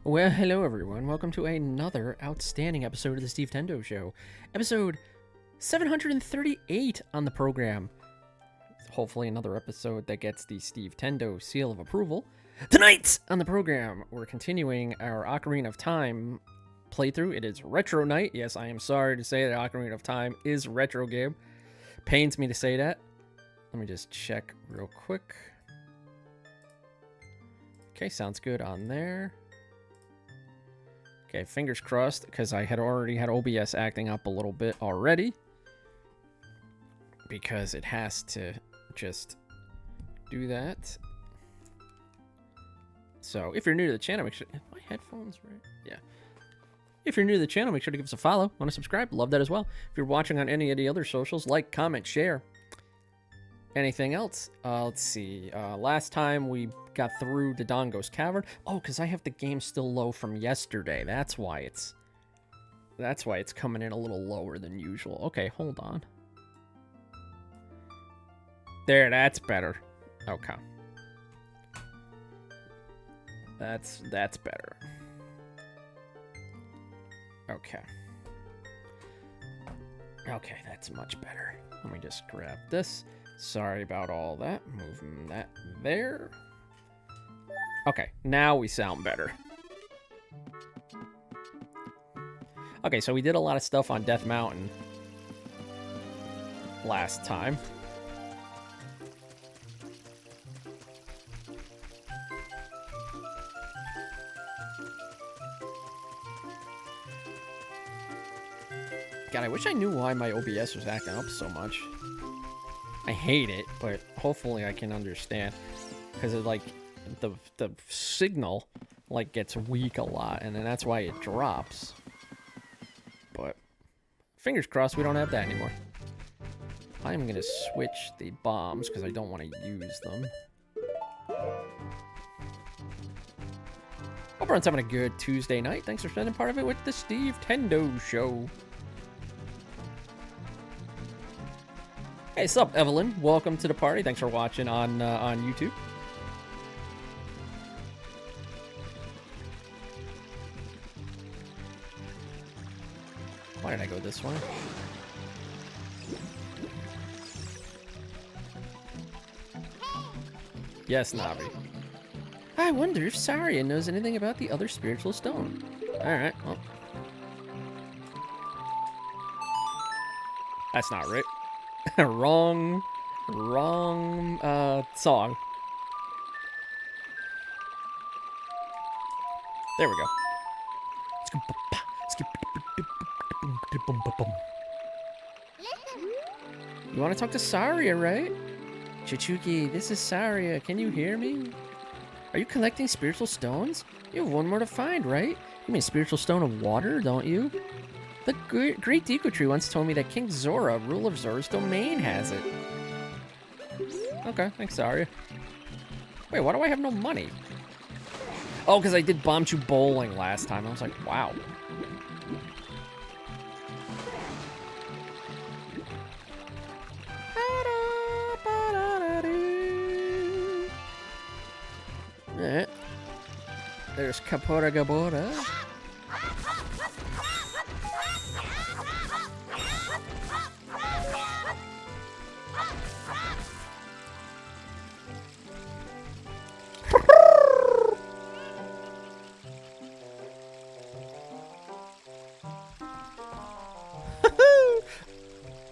Well, hello everyone. Welcome to another outstanding episode of the Stevetendo Show. Episode 738 on the program. Hopefully another episode that gets the Stevetendo seal of approval. Tonight on the program, we're continuing our Ocarina of Time playthrough. It is Retro Night. Yes, I am sorry to say that Ocarina of Time is retro game. Pains me to say that. Let me just check real quick. Okay, sounds good on there. Okay, fingers crossed, because I had already had OBS acting up a little bit already. Because it has to just do that. So, if you're new to the channel, make sure... My headphones, right? Yeah. If you're new to the channel, make sure to give us a follow. Want to subscribe? Love that as well. If you're watching on any of the other socials, like, comment, share. Anything else? Let's see. Last time we got through the Dongo's Cavern. Oh, because I have the game still low from yesterday. That's why it's coming in a little lower than usual. Okay, hold on. There, that's better. Okay. That's better. Okay. Okay, that's much better. Let me just grab this. Sorry about all that. Moving that there. Okay, now we sound better. Okay, so we did a lot of stuff on Death Mountain last time. God, I wish I knew why my OBS was acting up so much. I hate it, but hopefully I can understand. Because it, like, the signal, like, gets weak a lot, and then that's why it drops. But, fingers crossed we don't have that anymore. I'm going to switch the bombs, because I don't want to use them. Hope everyone's having a good Tuesday night. Thanks for spending part of it with the Stevetendo Show. Hey, sup, Evelyn? Welcome to the party. Thanks for watching on YouTube. Why did I go this way? Yes, Navi. I wonder if Saria knows anything about the other spiritual stone. Alright, well. That's not right. wrong song. There we go. You want to talk to Saria, right? Chichuki, this is Saria. Can you hear me? Are you collecting spiritual stones? You have one more to find, right? You mean spiritual stone of water, don't you? The Great Deku Tree once told me that King Zora, ruler of Zora's domain, has it. Okay, thanks, Saria. Wait, why do I have no money? Oh, because I did Bombchu Bowling last time. I was like, wow. Alright. There's Kapora Gabora.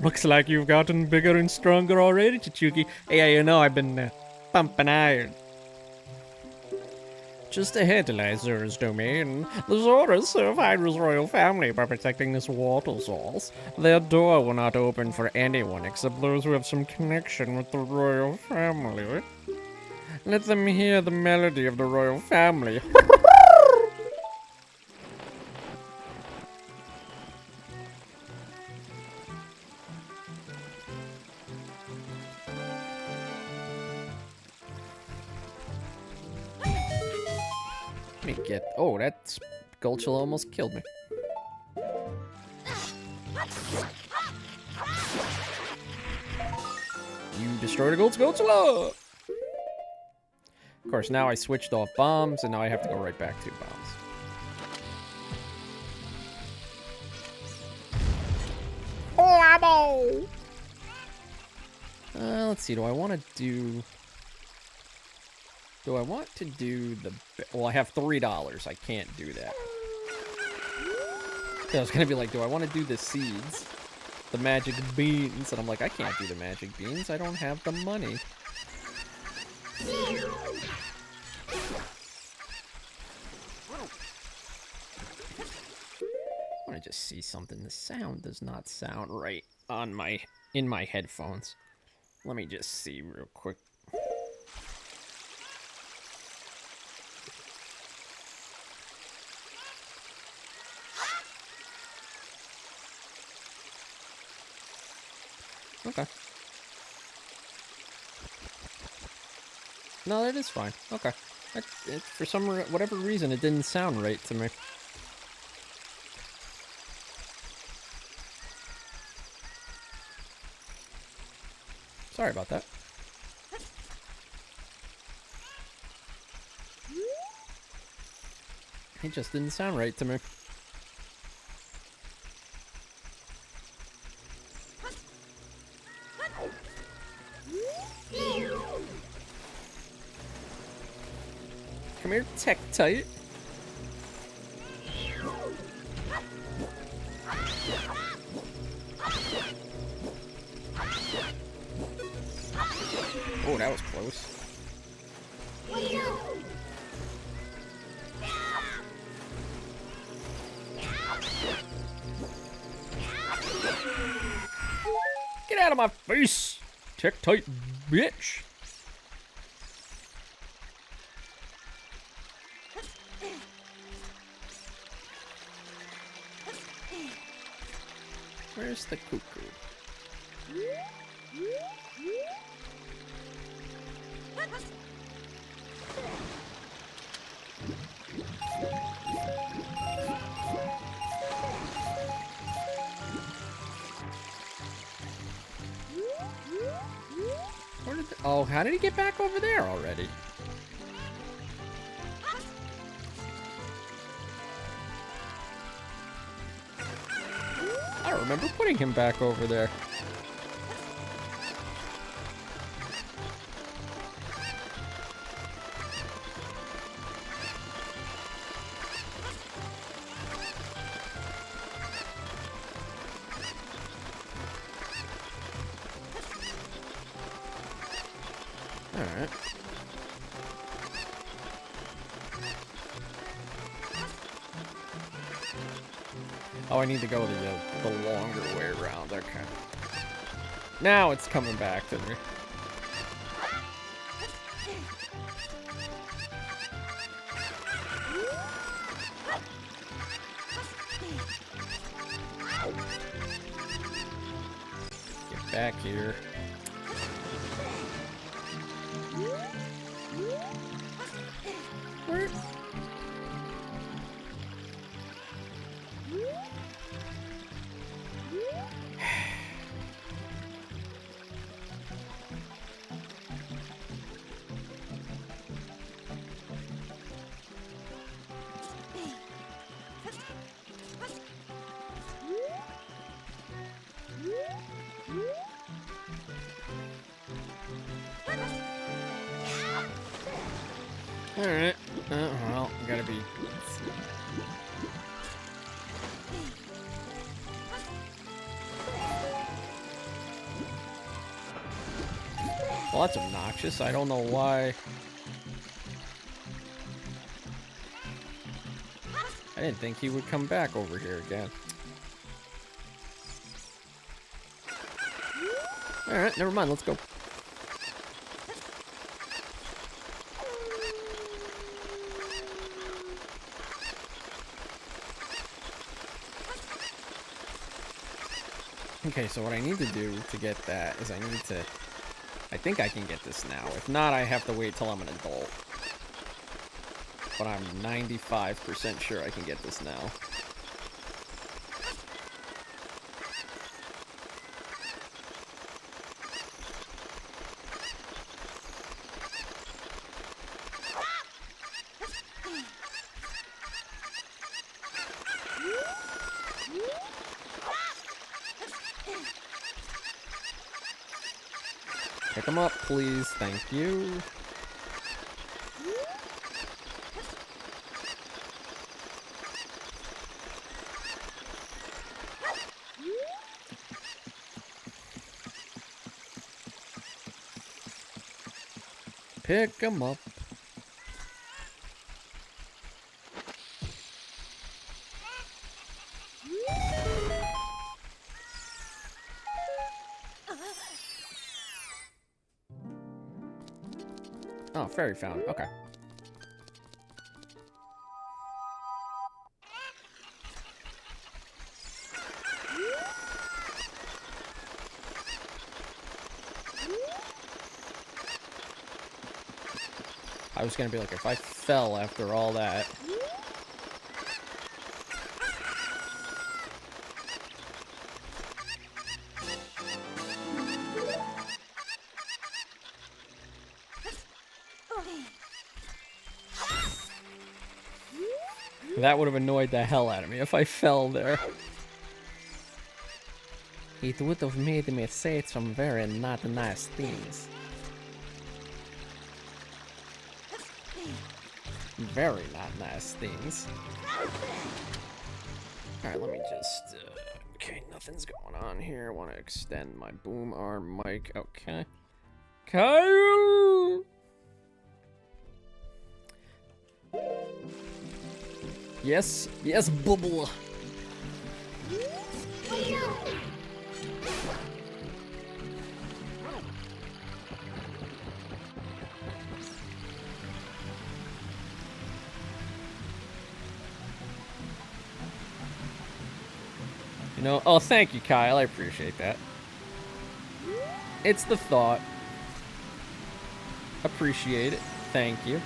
Looks like you've gotten bigger and stronger already, Chichuki. Hey, you know, I've been pumping iron. Just ahead to lie Zora's domain. The Zoras serve Hydra's royal family by protecting this water source. Their door will not open for anyone except those who have some connection with the royal family. Let them hear the melody of the royal family. Let me get... Oh, that Gulchula almost killed me. You destroyed a Gulchula! Of course, now I switched off bombs, and now I have to go right back to bombs. No! Let's see. Do I want to do the... Well, I have $3. I can't do that. I was going to be like, do I want to do the seeds? The magic beans? And I'm like, I can't do the magic beans. I don't have the money. I want to just see something. The sound does not sound right on in my headphones. Let me just see real quick. Okay. No, that is fine. Okay. For whatever reason, it didn't sound right to me. Sorry about that. It just didn't sound right to me. Come here, Tektite. Oh, that was close. Get out of my face, Tektite bitch. Where's the cuckoo? Oh, how did he get back over there already? I don't remember putting him back over there. Alright. Oh, I need to go the longer way around. Okay. Now it's coming back to me. Get back here. Where? Alright. Well, gotta be... Well, that's obnoxious. I don't know why. I didn't think he would come back over here again. Alright, never mind. Let's go. Okay, so what I need to do to get that is I think I can get this now. If not, I have to wait till I'm an adult. But I'm 95% sure I can get this now. Pick them up, please. Thank you. Pick them up. Oh, fairy fountain. Okay. I was gonna be like, if I fell after all that. That would have annoyed the hell out of me if I fell there. It would have made me say some very not nice things. Very not nice things. Alright, let me just... okay, nothing's going on here. I want to extend my boom arm mic. Okay. Kyle! Yes, yes, bubble. You know, oh, thank you, Kyle. I appreciate that. It's the thought. Appreciate it. Thank you.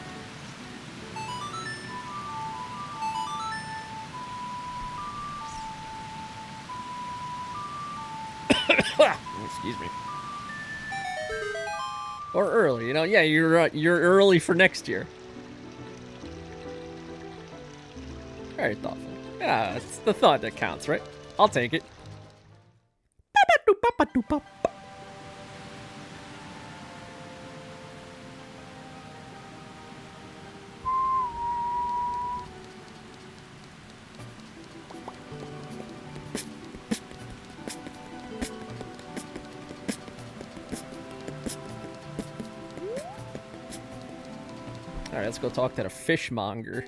Excuse me. Or early, you know? Yeah, you're early for next year. Very thoughtful. Yeah, it's the thought that counts, right? I'll take it. Alright, let's go talk to the fishmonger.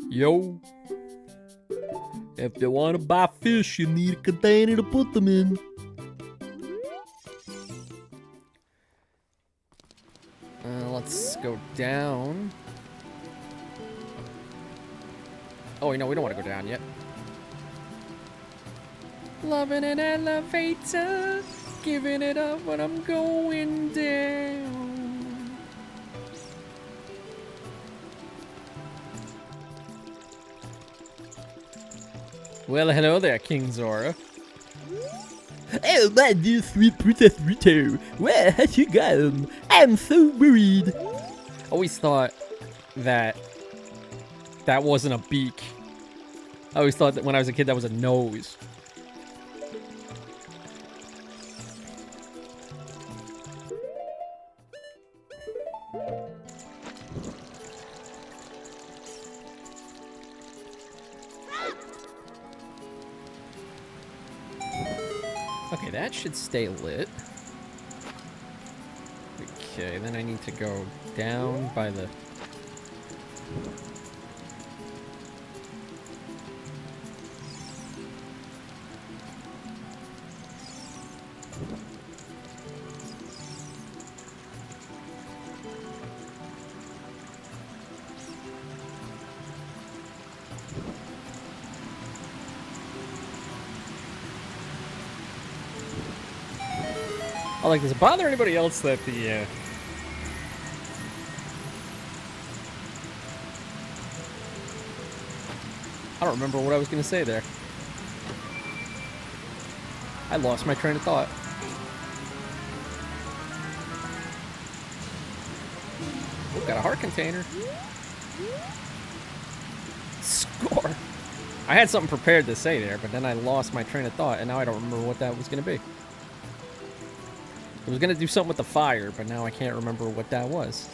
Yo. If you want to buy fish, you need a container to put them in. Let's go down. Oh, no, we don't want to go down yet. Loving an elevator, giving it up when I'm going down. Well, hello there, King Zora. Oh, my dear sweet Princess Rito. Where has she gone? I'm so worried. Always thought that that wasn't a beak. I always thought that when I was a kid that was a nose. Okay, that should stay lit. Okay, then I need to go down by the... Oh, like, does it bother anybody else that the, I don't remember what I was gonna say there. I lost my train of thought. Oh, got a heart container. Score! I had something prepared to say there, but then I lost my train of thought, and now I don't remember what that was gonna be. I was gonna do something with the fire, but now I can't remember what that was.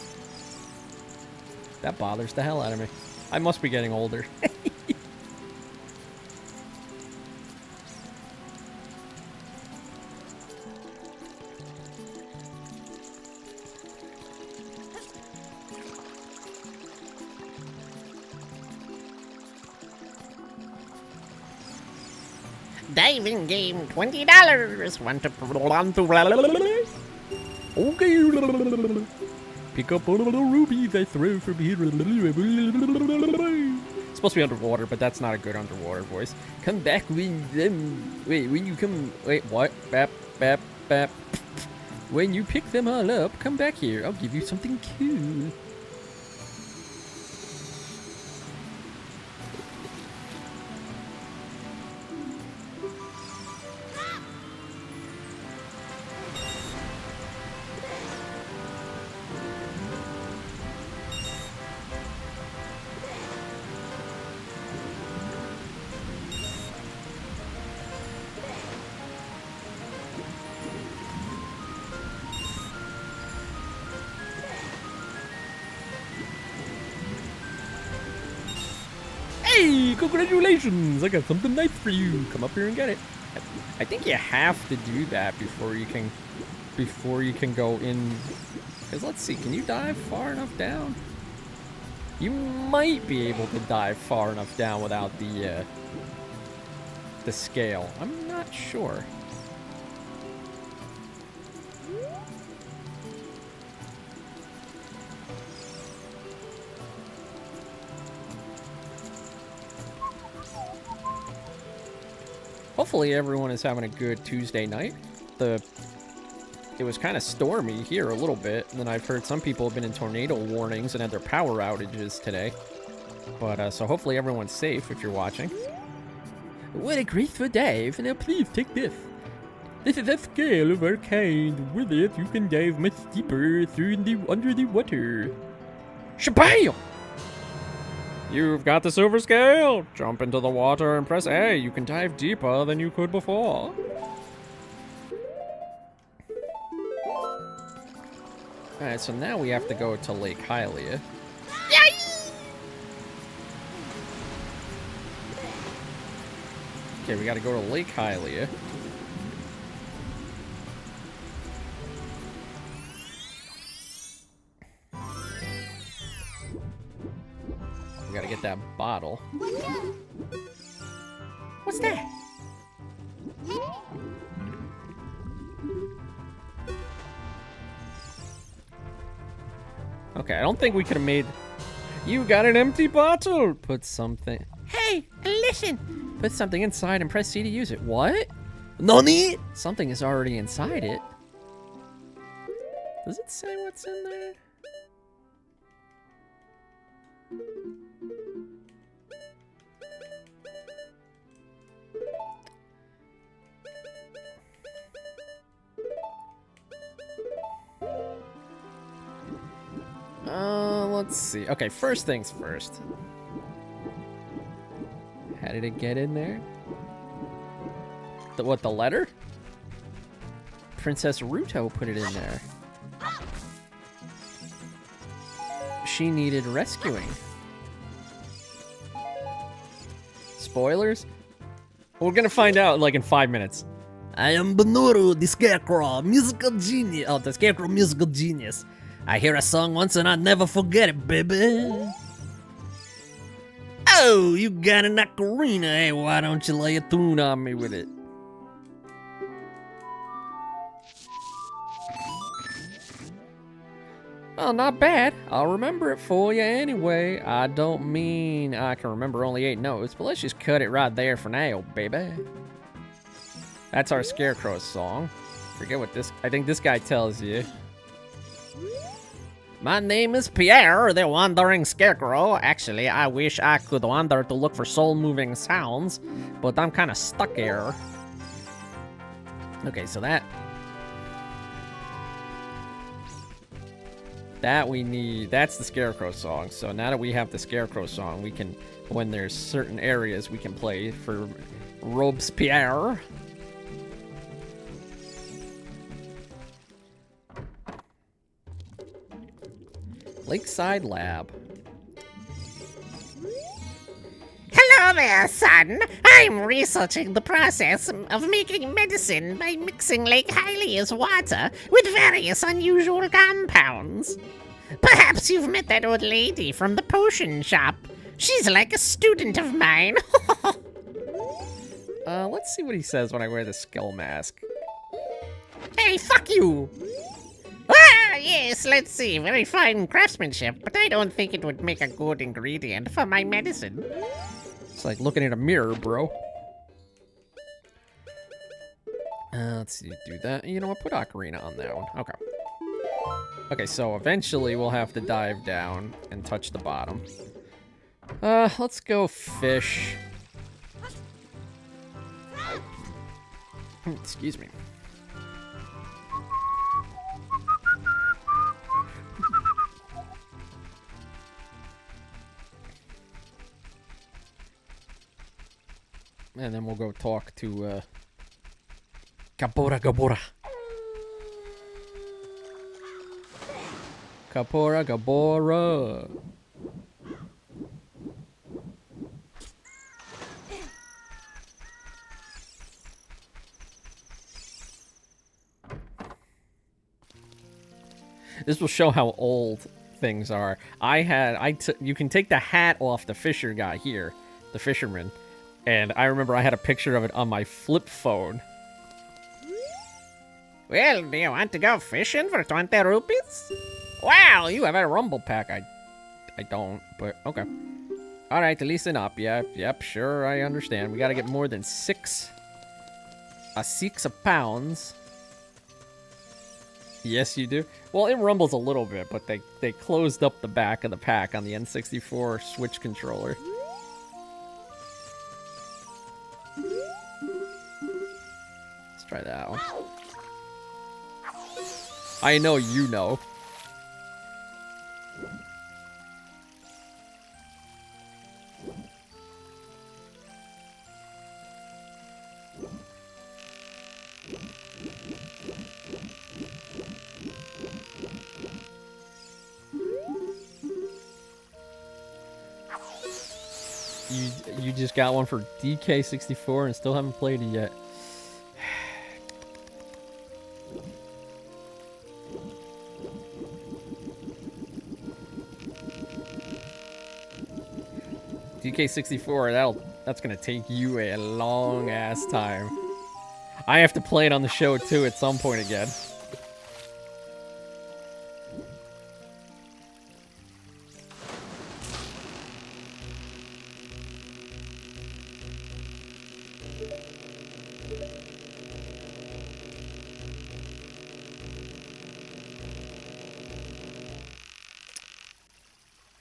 That bothers the hell out of me. I must be getting older. Diving game, $20. Want to? Okay. Pick up all of the rubies I throw from here. It's supposed to be underwater, but that's not a good underwater voice. Come back when them. Wait, when you come. Wait, what? Bap, bap, bap. When you pick them all up, come back here. I'll give you something cool. Hey, congratulations! I got something nice for you. Come up here and get it. I think you have to do that before you can go in. Because let's see, can you dive far enough down? You might be able to dive far enough down without the scale. I'm not sure. Hopefully everyone is having a good Tuesday night. It was kind of stormy here a little bit, and then I've heard some people have been in tornado warnings and had their power outages today. But so hopefully everyone's safe if you're watching. What a graceful dive! Now please take this. This is a scale of our kind. With it, you can dive much deeper under the water. Shabam! You've got the silver scale! Jump into the water and press A. You can dive deeper than you could before. Alright, so now we have to go to Lake Hylia. Okay, we gotta go to Lake Hylia. We gotta get that bottle. What's that? Okay, I don't think we could have made... You got an empty bottle! Put something... Hey, listen. Put something inside and press C to use it. What? Nani? Something is already inside it. Does it say what's in there? Let's see. Okay, first things first. How did it get in there? The letter? Princess Ruto put it in there. She needed rescuing. Spoilers? We're gonna find out like in 5 minutes. I am Benuru, the Scarecrow, musical genius. Oh, the Scarecrow, musical genius. I hear a song once and I'll never forget it, baby. Oh, you got an ocarina. Hey, why don't you lay a tune on me with it? Well, not bad. I'll remember it for you anyway. I don't mean I can remember only 8 notes, but let's just cut it right there for now, baby. That's our Scarecrow song. Forget what this... I think this guy tells you. My name is Pierre, the Wandering Scarecrow. Actually, I wish I could wander to look for soul-moving sounds, but I'm kind of stuck here. Okay, so that we need, that's the Scarecrow song. So now that we have the Scarecrow song, we can, when there's certain areas we can play for Robespierre. Lakeside Lab. Hello there, son. I'm researching the process of making medicine by mixing Lake Hylia's water with various unusual compounds. Perhaps you've met that old lady from the potion shop. She's like a student of mine. Let's see what he says when I wear the skull mask. Hey, fuck you! Ah, yes, let's see. Very fine craftsmanship, but I don't think it would make a good ingredient for my medicine. It's like looking in a mirror, bro. Let's see, do that. You know what? Put Ocarina on that one. Okay. Okay, so eventually we'll have to dive down and touch the bottom. Let's go fish. Excuse me. And then we'll go talk to, Gabora Gabora. Gabora Gabora. This will show how old things are. You can take the hat off the fisher guy here, the fisherman. And I remember I had a picture of it on my flip phone. Well, do you want to go fishing for 20 rupees? Wow, you have a rumble pack. I don't, but okay. All right, listen up. Yeah, yep, sure, I understand. We got to get more than six pounds. Yes, you do. Well, it rumbles a little bit, but they closed up the back of the pack on the N64 Switch controller. Let's try that one. I know you know. You just got one for DK64 and still haven't played it yet. DK64, that's gonna take you a long ass time. I have to play it on the show too at some point again.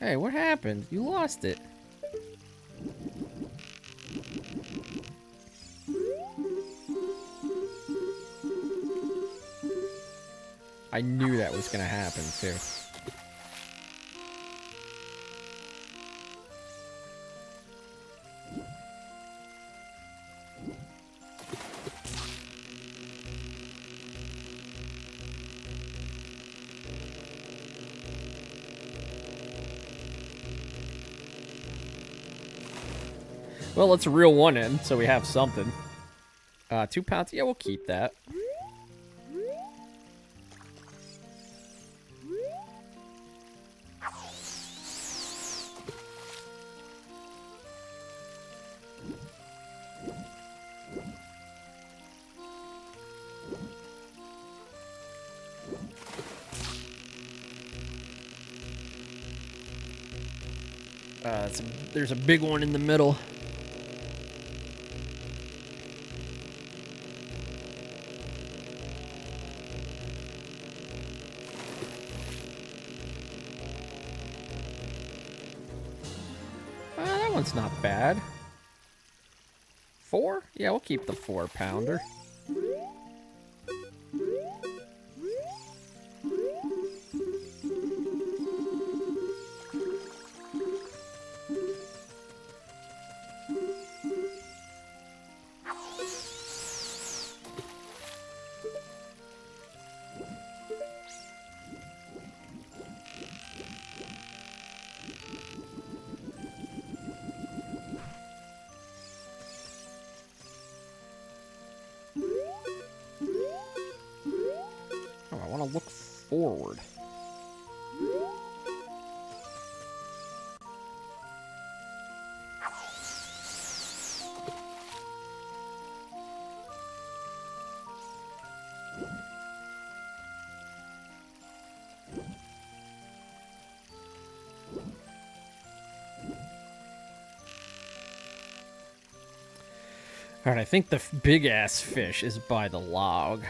Hey, what happened? You lost it. I knew that was gonna happen too. Well, let's reel one in so we have something. 2 pounds. Yeah, we'll keep that. There's a big one in the middle. That one's not bad. 4? Yeah, we'll keep the 4-pounder. want to look forward. Alright, I think the big-ass fish is by the log.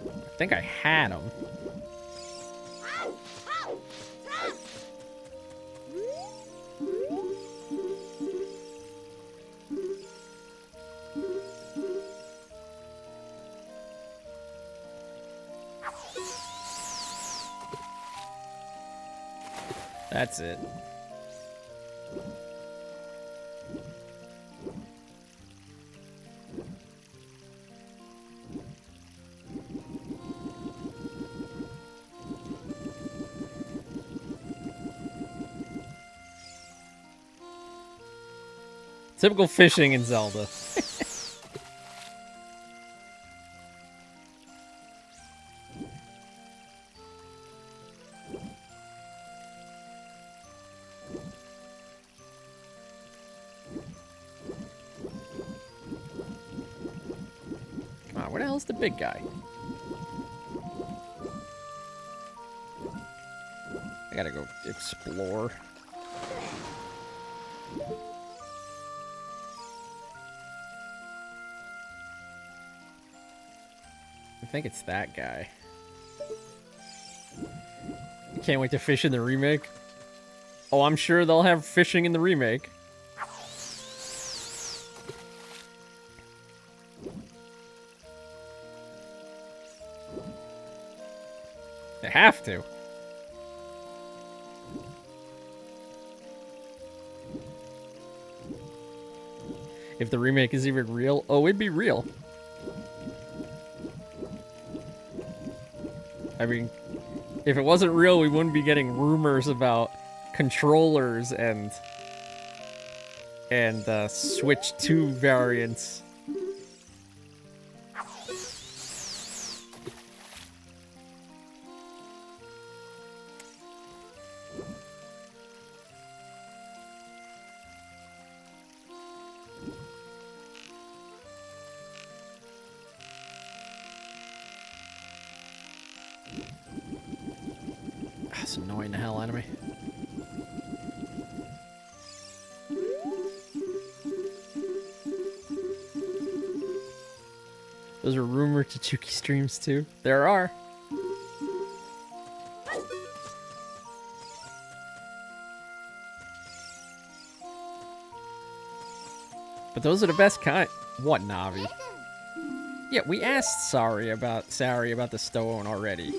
I think I had him. That's it. Typical fishing in Zelda. Come on, where the hell's the big guy? I gotta go explore. I think it's that guy. Can't wait to fish in the remake. Oh, I'm sure they'll have fishing in the remake. They have to. If the remake is even real, oh, it'd be real. I mean, if it wasn't real, we wouldn't be getting rumors about controllers and Switch 2 variants. That's annoying the hell out of me. Those are rumored Chichuki streams too. There are. But those are the best kind. What, Navi? Yeah, we asked Sari about the stone already.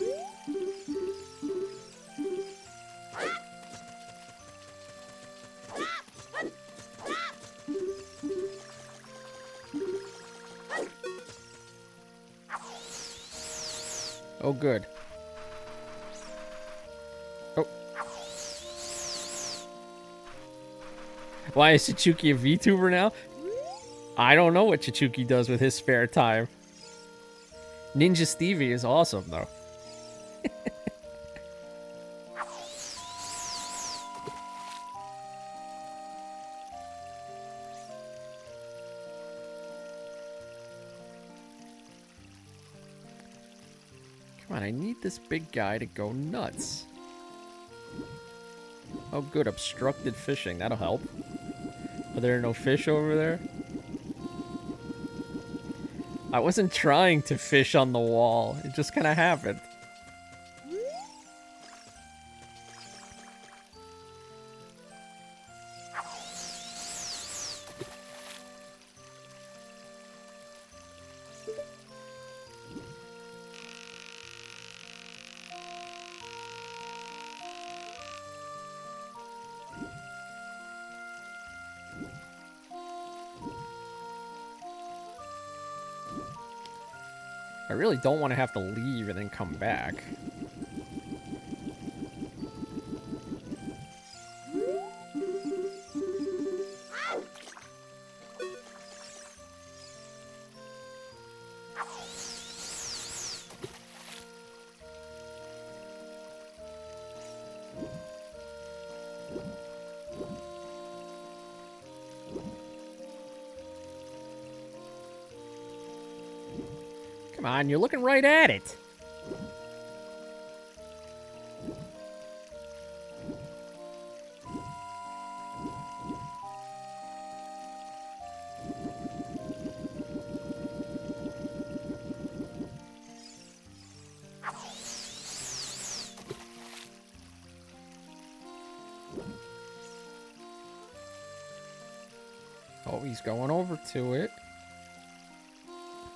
Oh, good. Oh. Why is Chichuki a VTuber now? I don't know what Chichuki does with his spare time. Ninja Stevie is awesome, though. Come on, I need this big guy to go nuts. Oh, good. Obstructed fishing. That'll help. Are there no fish over there? I wasn't trying to fish on the wall. It just kind of happened. I really don't want to have to leave and then come back. Come on, you're looking right at it. Oh, he's going over to it.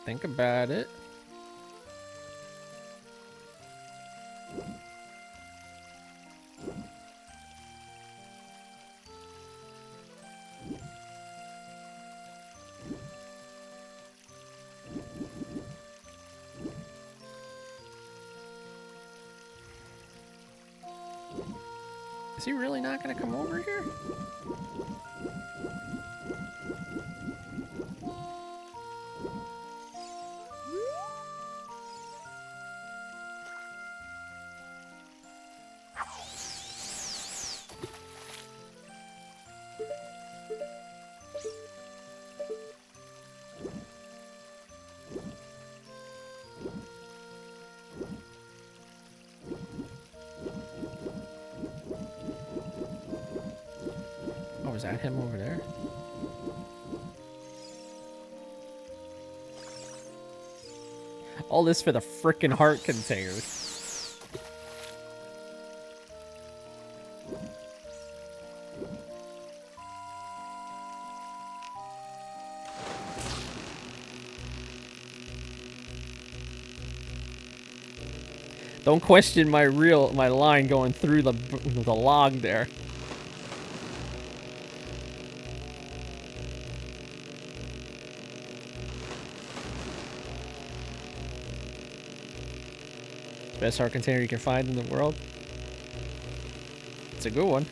Think about it. Is he really not going to come over here? Oh, is that him over there? All this for the frickin' heart container. Don't question my line going through the log there. Best heart container you can find in the world. It's a good one.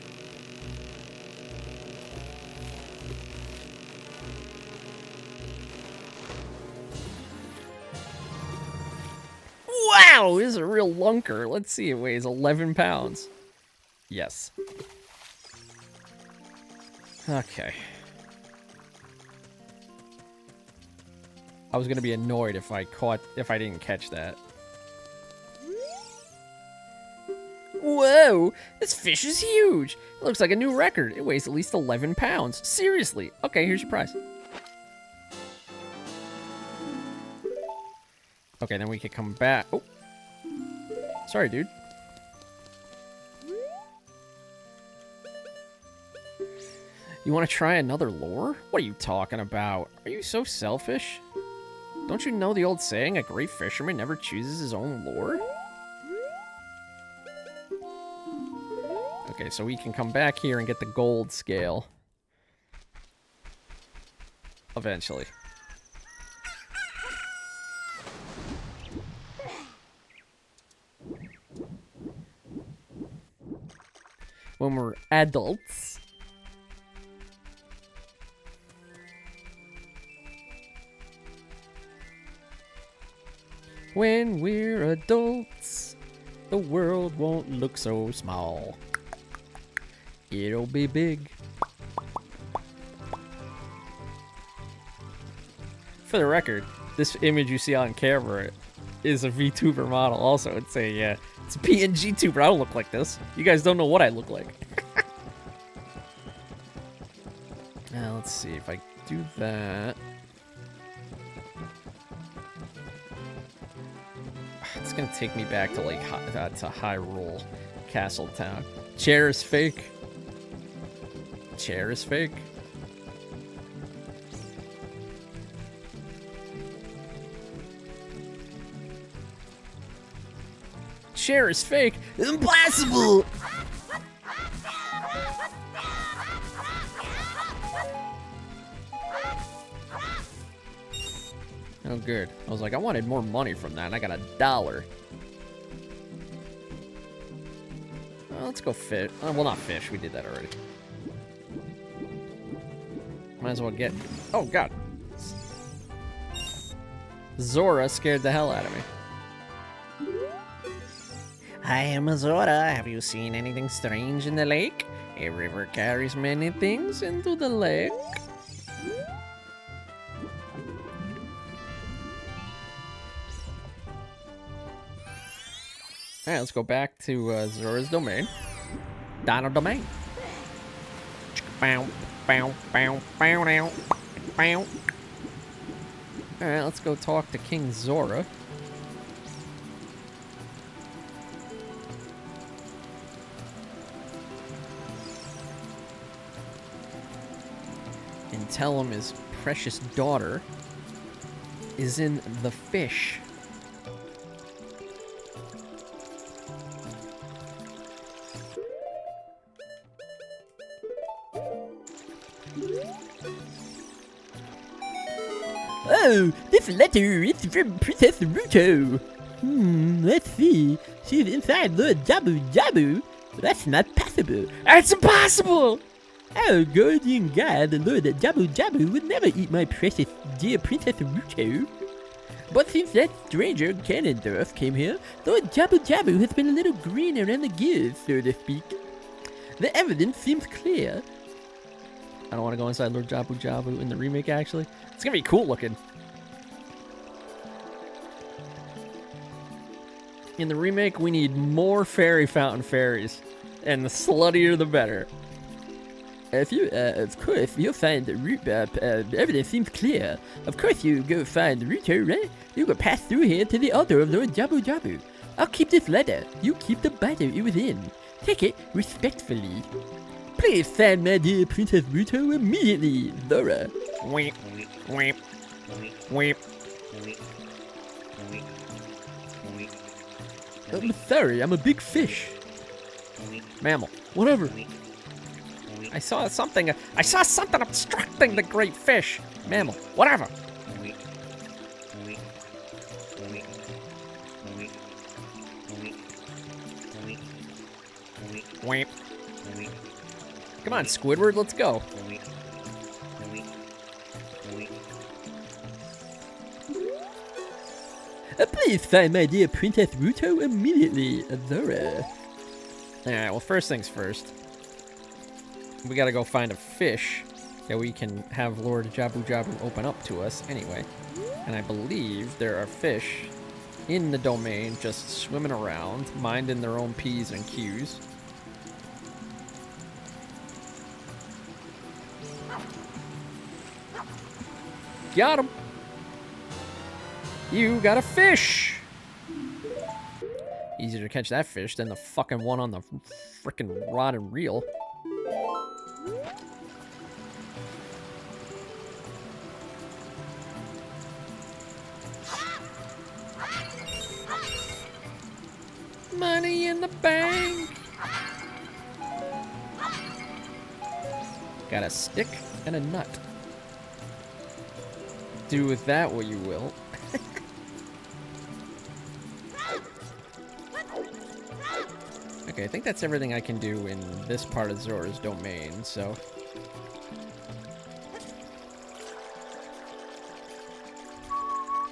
Wow, this is a real lunker. Let's see, it weighs 11 pounds. Yes. Okay. I was gonna be annoyed if I didn't catch that. Whoa, this fish is huge. It looks like a new record. It weighs at least 11 pounds. Seriously. Okay, here's your prize. Okay, then we can come back. Oh. Sorry, dude. You want to try another lure? What are you talking about? Are you so selfish? Don't you know the old saying, a great fisherman never chooses his own lure? Okay, so we can come back here and get the gold scale. Eventually. When we're adults. When we're adults, the world won't look so small. It'll be big. For the record, this image you see on camera is a VTuber model also. It's a PNG tuber. I don't look like this. You guys don't know what I look like. Now, let's see if I do that. It's gonna take me back to like to Hyrule, Castle Town. Chair is fake. Chair is fake. Chair is fake. Impossible. Oh, good. I was like, I wanted more money from that, and I got $1. Well, let's go fish. Well, not fish. We did that already. Might as well get... Oh, God. Zora scared the hell out of me. I am Zora. Have you seen anything strange in the lake? A river carries many things into the lake. Alright, let's go back to Zora's Domain. Dino Domain. Bow, bow, bow, bow, bow, bow. Alright, let's go talk to King Zora. And tell him his precious daughter is in the fish. Oh, this letter is from Princess Ruto. Let's see. She's inside Lord Jabu Jabu. That's not possible. It's impossible! Oh, guardian god, Lord Jabu Jabu would never eat my precious dear Princess Ruto. But since that stranger, Ganondorf, came here, Lord Jabu Jabu has been a little green around the gears, so to speak. The evidence seems clear. I don't want to go inside Lord Jabu Jabu in the remake, actually. It's gonna be cool looking. In the remake, we need more fairy fountain fairies. And the sluttier, the better. If you, of course, you'll find the route, evidence seems clear. Of course you go find the route, right? You go pass through here to the altar of Lord Jabu Jabu. I'll keep this letter. You keep the biter it was in. Take it respectfully. Please find my dear Princess Ruto immediately, Zora. Weep, weep, weep. I'm sorry, I'm a big fish. Mammal. Whatever. I saw something obstructing the great fish. Mammal. Whatever. Weep. Come on, Squidward, let's go. Please find my dear Princess Ruto immediately, Zora. Alright, well, first things first. We gotta go find a fish that we can have Lord Jabu Jabu open up to us anyway. And I believe there are fish in the domain just swimming around, minding their own P's and Q's. Got him! You got a fish! Easier to catch that fish than the fucking one on the frickin' rod and reel. Money in the bank! Got a stick and a nut. Do with that what you will. Okay, I think that's everything I can do in this part of Zora's domain, so...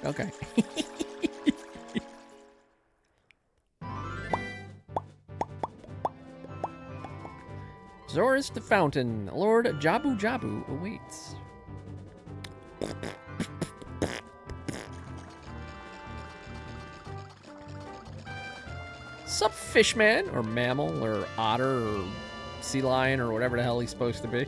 Okay. Zora's the Fountain. Lord Jabu Jabu awaits. Sup, fishman, or mammal, or otter, or sea lion, or whatever the hell he's supposed to be.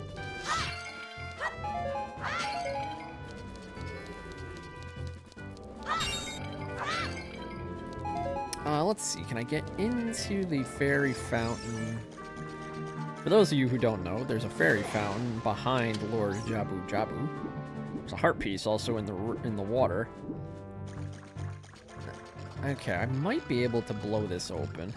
Let's see, can I get into the fairy fountain? For those of you who don't know, there's a fairy fountain behind Lord Jabu Jabu. There's a heart piece also in the water. Okay, I might be able to blow this open.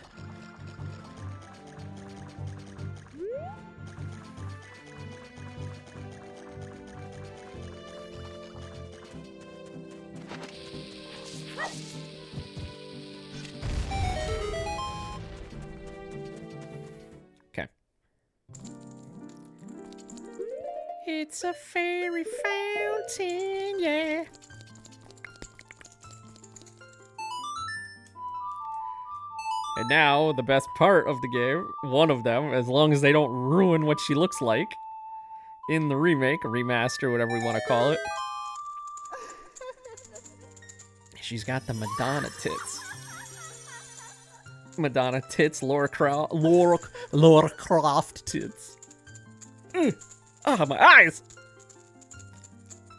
Okay. It's a fairy fountain, yeah. And now, the best part of the game, one of them, as long as they don't ruin what she looks like in the remake, remaster, whatever we want to call it. She's got the Madonna tits. Madonna tits, Laura Croft tits. Oh, my eyes!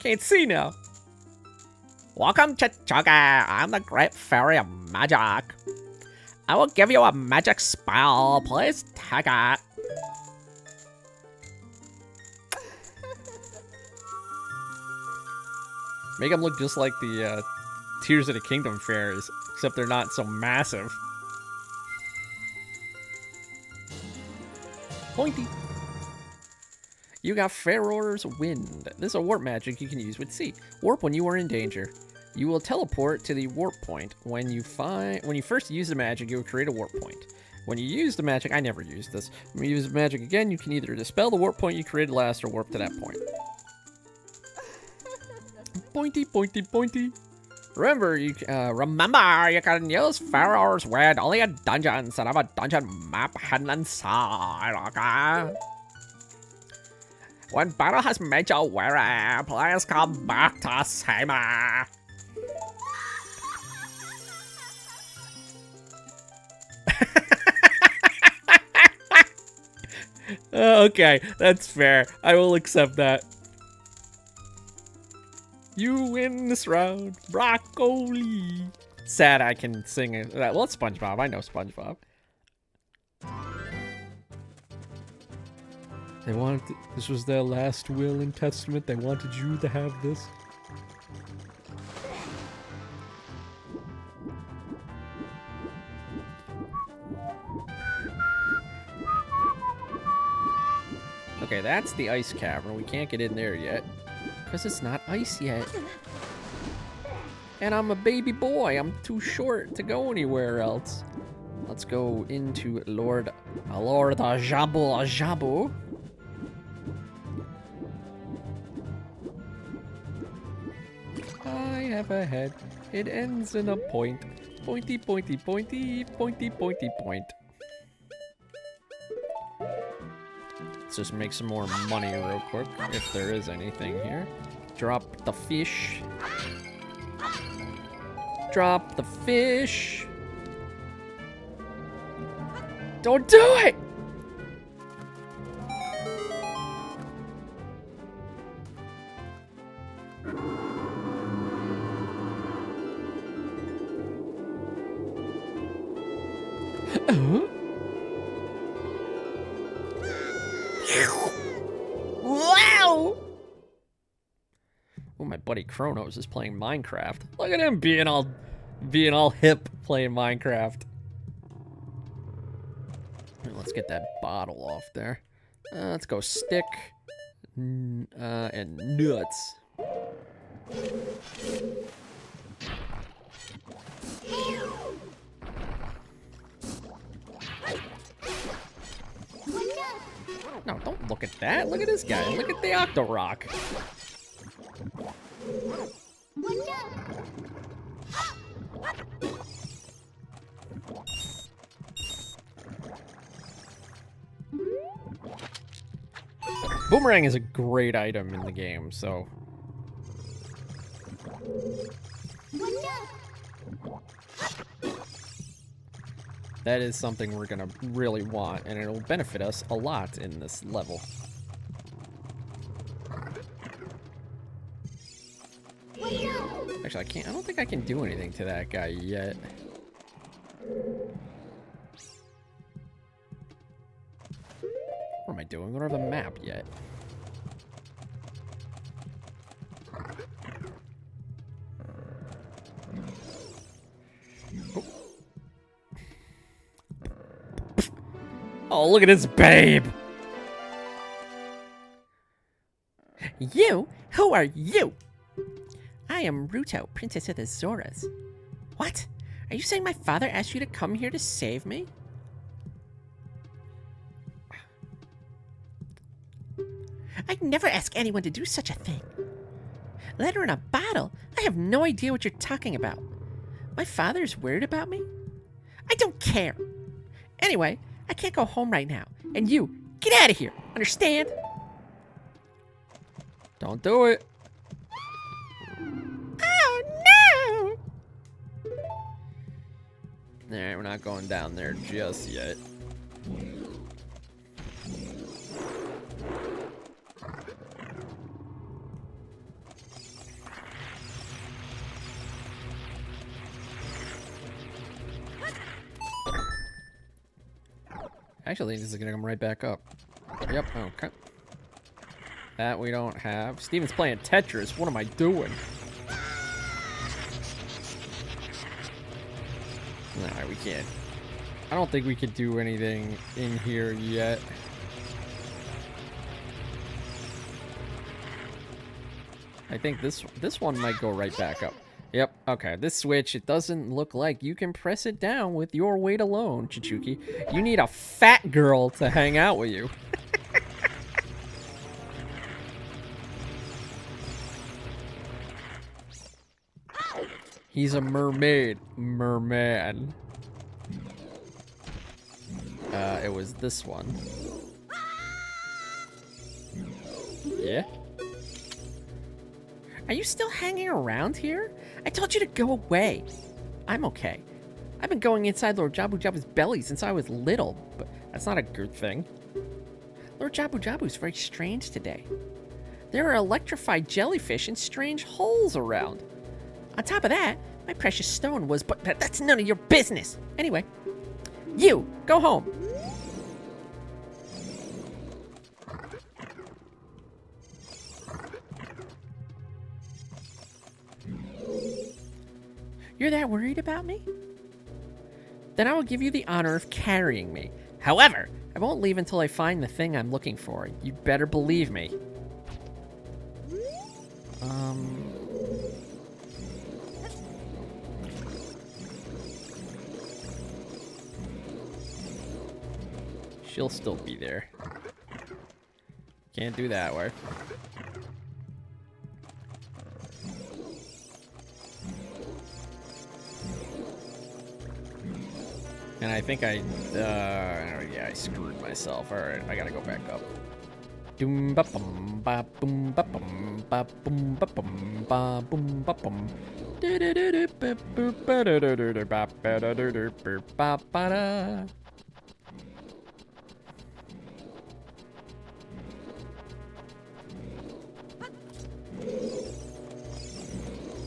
Can't see now. Welcome to Chugga. I'm the great fairy of magic. I will give you a magic spell. Please take it. Make them look just like the Tears of the Kingdom fairies, except they're not so massive. Pointy. You got Fairor's Wind. This is a warp magic you can use with C. Warp when you are in danger. You will teleport to the warp point. When you first use the magic, you will create a warp point. When you use the magic, I never used this. When you use the magic again, you can either dispel the warp point you created last or warp to that point. Pointy, pointy, pointy. Remember, you can use Pharaoh's Wind only in dungeons that have a dungeon map hidden inside, okay? When battle has made you weary, please come back to see me. Okay, that's fair. I will accept that. You win this round, broccoli. Sad I can sing it. Well, it's SpongeBob. I know SpongeBob. They wanted. This was their last will and testament. They wanted you to have this. Okay, that's the ice cavern. We can't get in there yet. Because it's not ice yet. And I'm a baby boy. I'm too short to go anywhere else. Let's go into Lord Jabu. I have a head. It ends in a point. Pointy, pointy, pointy, pointy, pointy, point. Let's just make some more money real quick, if there is anything here. Drop the fish. Drop the fish. Don't do it! Wow! Oh, my buddy Kronos is playing Minecraft. Look at him being all hip playing Minecraft. Let's get that bottle off there. Let's go stick and nuts. No, don't look at that. Look at this guy. Look at the Octorock. Boomerang is a great item in the game, so... that is something we're gonna really want, and it'll benefit us a lot in this level. Actually, I don't think I can do anything to that guy yet. What am I doing? We don't have a map yet. Oh, look at this babe! You? Who are you? I am Ruto, Princess of the Zoras. What? Are you saying my father asked you to come here to save me? I'd never ask anyone to do such a thing. Letter in a bottle? I have no idea what you're talking about. My father's worried about me? I don't care. Anyway, I can't go home right now. And you, get out of here. Understand? Don't do it. Oh, no! Alright, we're not going down there just yet. Actually, this is gonna come right back up. Yep, okay. That we don't have. Steven's playing Tetris. What am I doing? Alright, we can't. I don't think we could do anything in here yet. I think this one might go right back up. Yep, okay. This switch, it doesn't look like you can press it down with your weight alone, Chichuki. You need a fat girl to hang out with you. He's a mermaid. Merman. It was this one. Yeah? Are you still hanging around here? I told you to go away. I'm okay. I've been going inside Lord Jabu Jabu's belly since I was little, but that's not a good thing. Lord Jabu Jabu's very strange today. There are electrified jellyfish in strange holes around. On top of that, my precious stone was, but that's none of your business. Anyway, you, go home. You're that worried about me? Then I will give you the honor of carrying me. However, I won't leave until I find the thing I'm looking for. You better believe me. She'll still be there. Can't do that way. And I think yeah, I screwed myself. All right, I gotta go back up. Doom ba bum ba boom ba bum ba boom ba bum ba boom ba bum.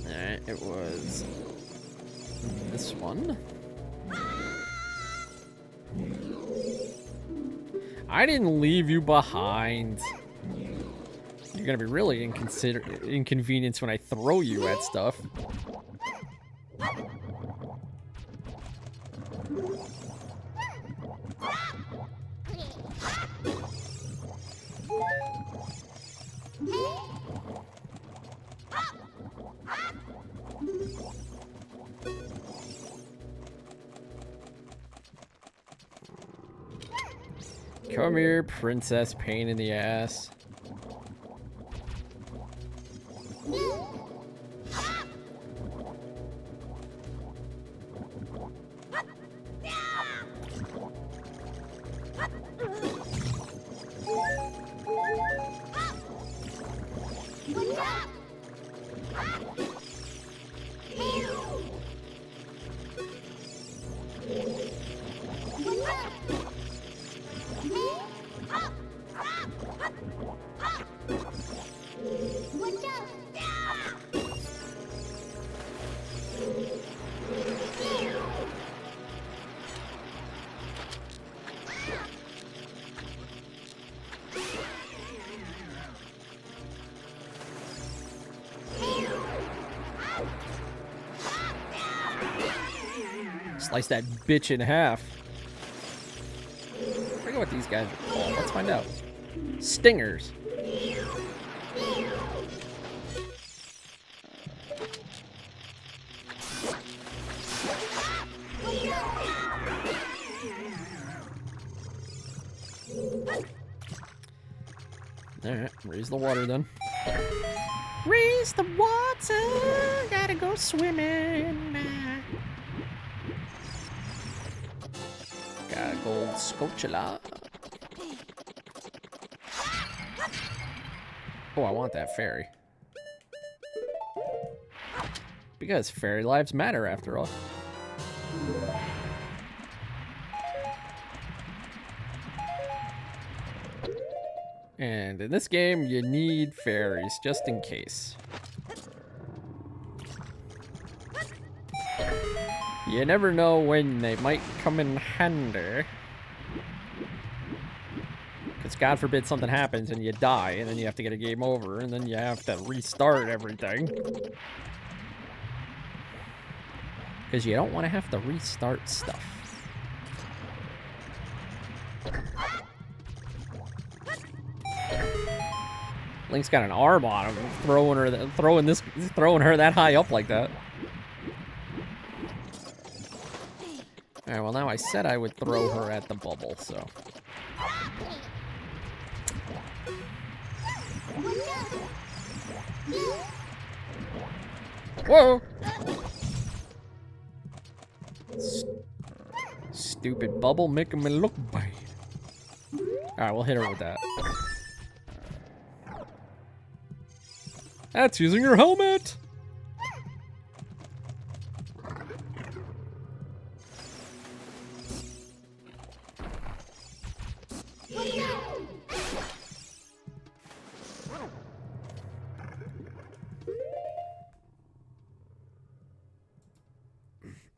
Alright, it was this one. I didn't leave you behind. You're gonna be really inconvenienced when I throw you at stuff. Come here, princess pain in the ass. Slice that bitch in half. I forget what these guys are called. Let's find out. Stingers. Alright, raise the water then. Raise the water, gotta go swimming. Got a gold Scochula. Oh, I want that fairy. Because fairy lives matter after all. And in this game, you need fairies, just in case. You never know when they might come in handy. Because God forbid something happens and you die, and then you have to get a game over, and then you have to restart everything. Because you don't want to have to restart stuff. Link's got an arm on him, throwing her that high up like that. All right, well now I said I would throw her at the bubble, so. Whoa! Stupid bubble making me look bad. All right, we'll hit her with that. That's using your helmet.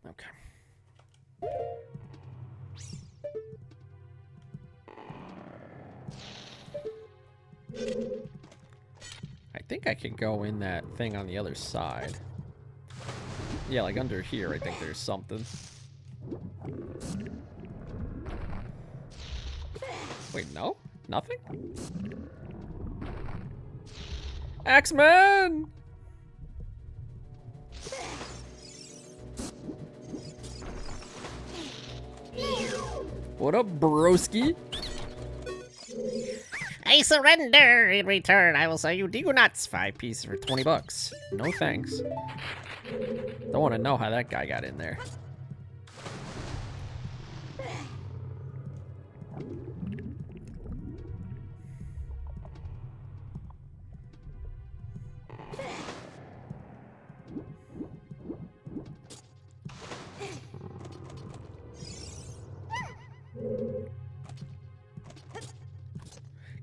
Okay. I think I could go in that thing on the other side. Yeah, like under here, I think there's something. Wait, no? Nothing? X-Men! What up, broski? I surrender. In return, I will sell you Nuts, 5 pieces for 20 bucks. No thanks. Don't want to know how that guy got in there.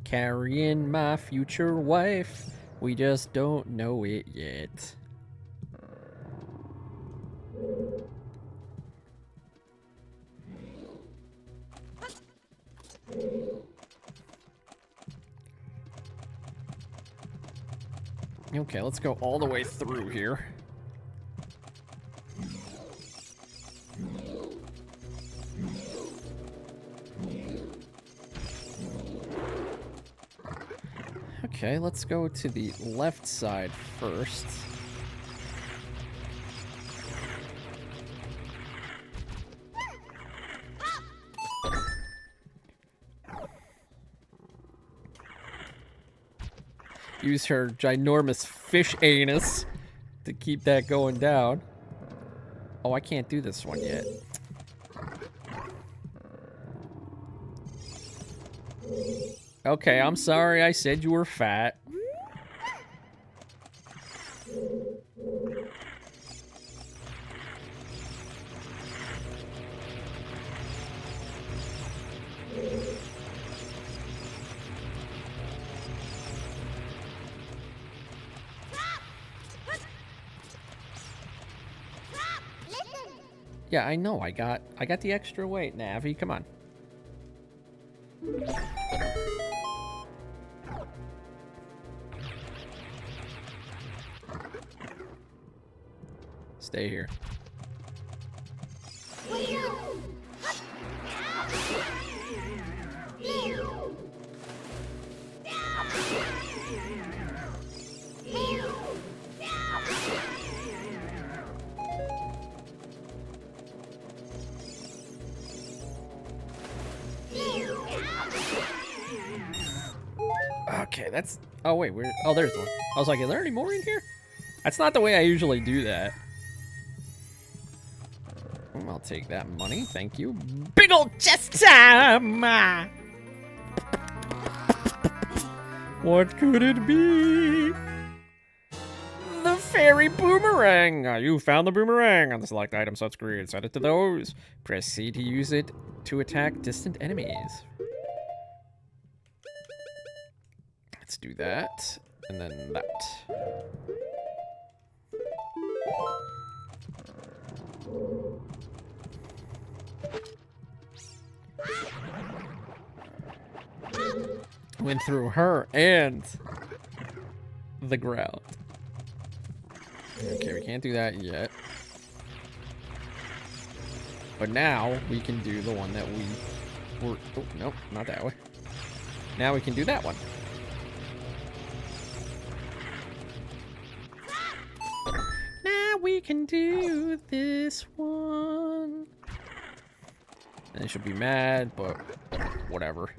Carrying my future wife. We just don't know it yet. Okay, let's go all the way through here. Okay, let's go to the left side first. Use her ginormous fish anus to keep that going down. Oh, I can't do this one yet. Okay, I'm sorry I said you were fat. Yeah, I know. I got the extra weight, Navi. Come on. Stay here. Okay, that's... Oh, wait, where... Oh, there's one. I was like, is there any more in here? That's not the way I usually do that. I'll take that money, thank you. Big ol' chest time! What could it be? The fairy boomerang! You found the boomerang on the select item subscreen. Set it to those. Press C to use it to attack distant enemies. Let's do that. And then that. Went through her and the ground. Okay, we can't do that yet. But now we can do the one that we were... Oh, nope, not that way. Now we can do that one. Now we can do this one. And she'll be mad, but whatever.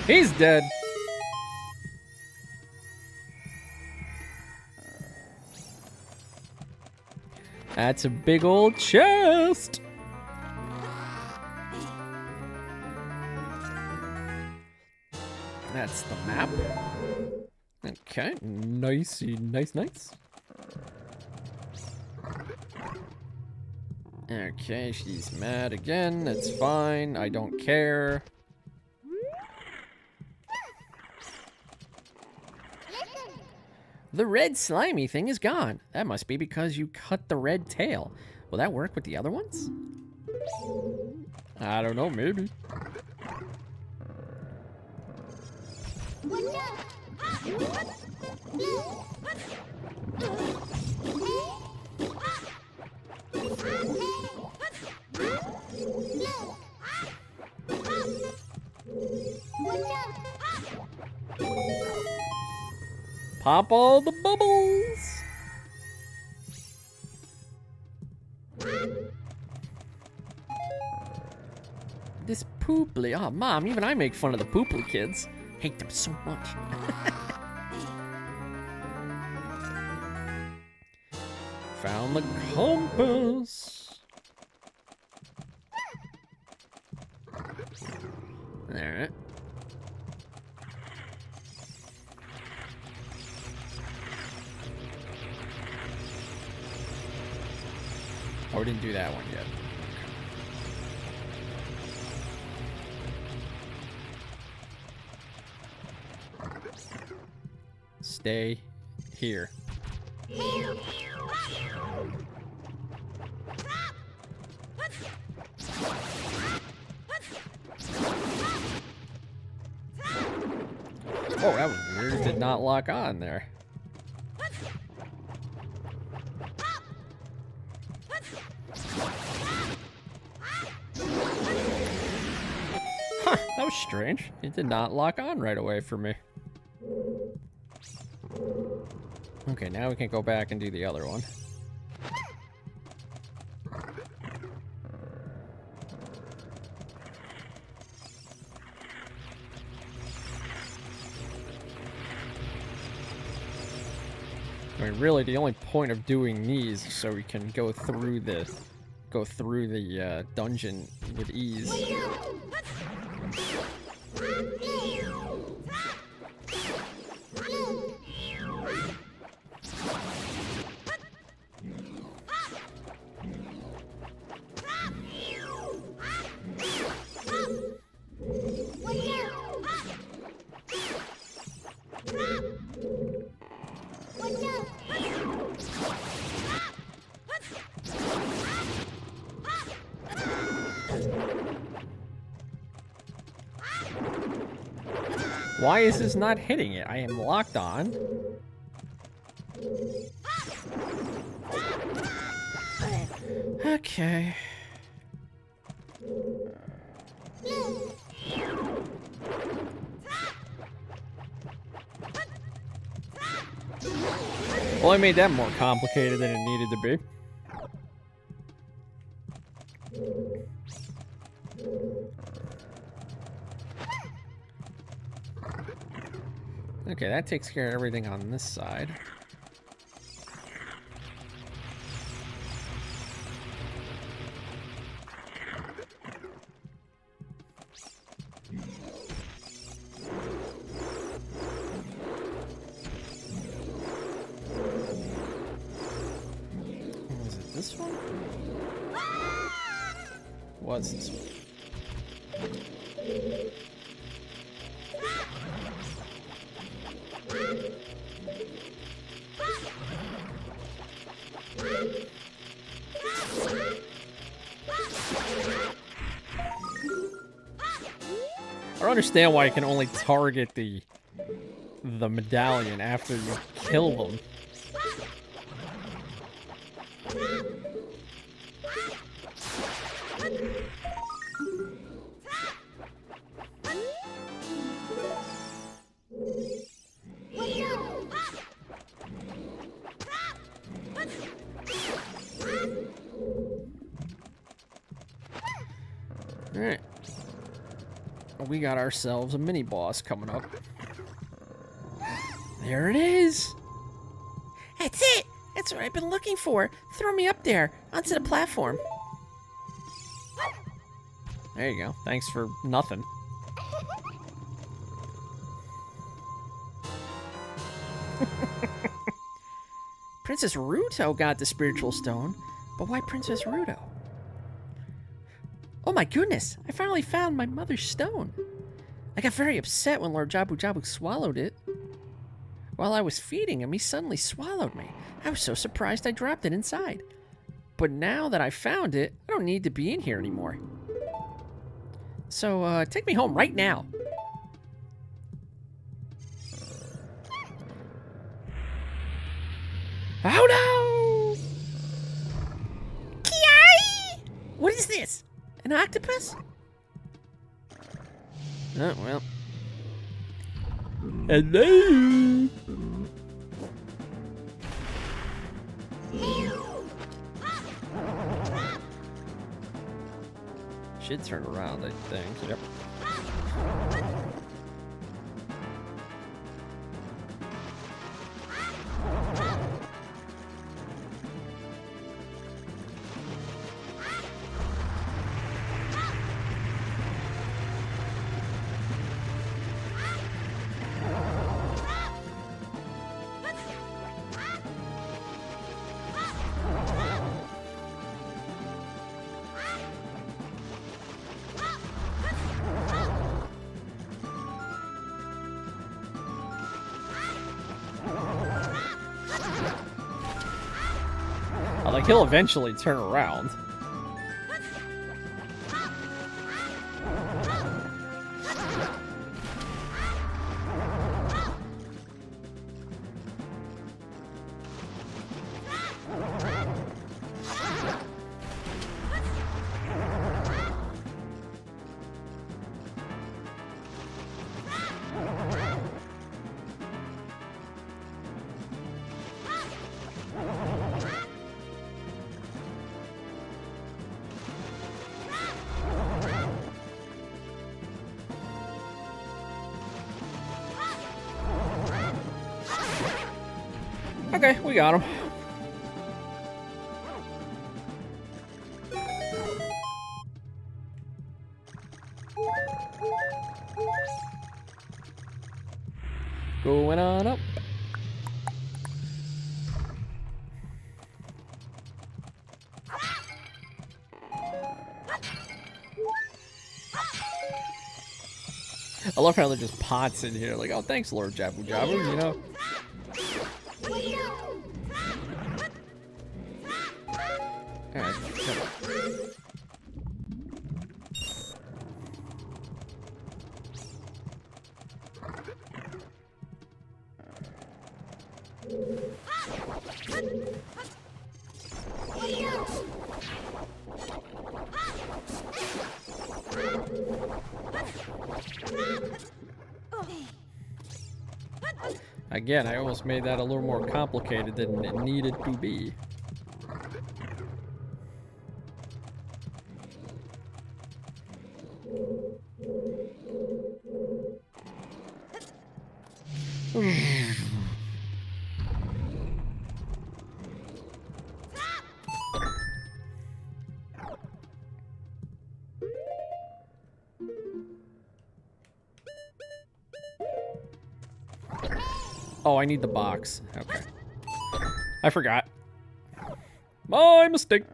He's dead. That's a big old chest. That's the map. Okay, nice. Okay, she's mad again. It's fine. I don't care. The red slimy thing is gone. That must be because you cut the red tail. Will that work with the other ones? I don't know, maybe. Pop all the bubbles. This pooply. Oh, Mom, even I make fun of the pooply kids. Hate them so much. Found the compass. Alright. Oh, we didn't do that one yet. Stay here. Oh, that was weird. It did not lock on there. Huh, that was strange. It did not lock on right away for me. Okay, now we can go back and do the other one. I mean, really, the only point of doing these is so we can go through the dungeon with ease. Why is this not hitting it? I am locked on. Okay. Well, I made that more complicated than it needed to be. Okay, that takes care of everything on this side. this one? Was this one? I don't understand why I can only target the medallion after you kill them. Alright. We got ourselves a mini boss coming up. There it is! That's it! That's what I've been looking for. Throw me up there, onto the platform. There you go. Thanks for nothing. Princess Ruto got the spiritual stone, but why Princess Ruto? Oh my goodness, I finally found my mother's stone. I got very upset when Lord Jabu Jabu swallowed it. While I was feeding him, he suddenly swallowed me. I was so surprised I dropped it inside. But now that I found it, I don't need to be in here anymore. So, take me home right now. Oh no! Kiai! What is this? An octopus? Oh, well. Hello. Should turn around, I think. Yep. Like, he'll eventually turn around. Okay, we got him. Going on up. I love how they're just pots in here. Like, oh, thanks, Lord Jabu Jabu, you know? Alright, shut up. Again, I almost made that a little more complicated than it needed to be. Oh, I need the box. Okay. I forgot. My mistake.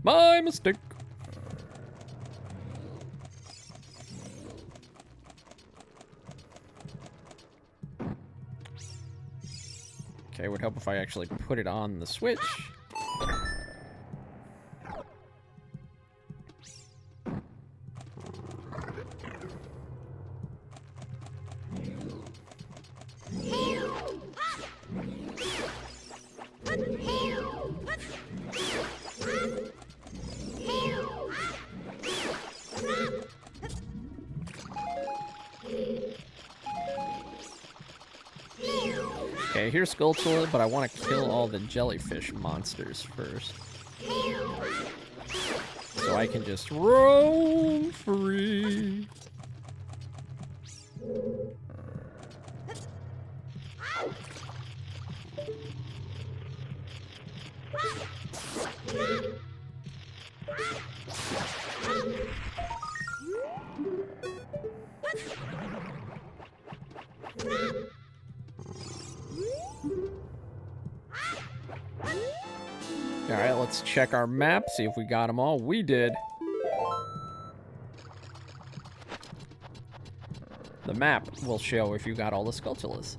My mistake. Okay, it would help if I actually put it on the Switch. Okay, here's Skulltula, but I want to kill all the jellyfish monsters first. So I can just roam free. Alright, let's check our map, see if we got them all. We did. The map will show if you got all the Skulltulas.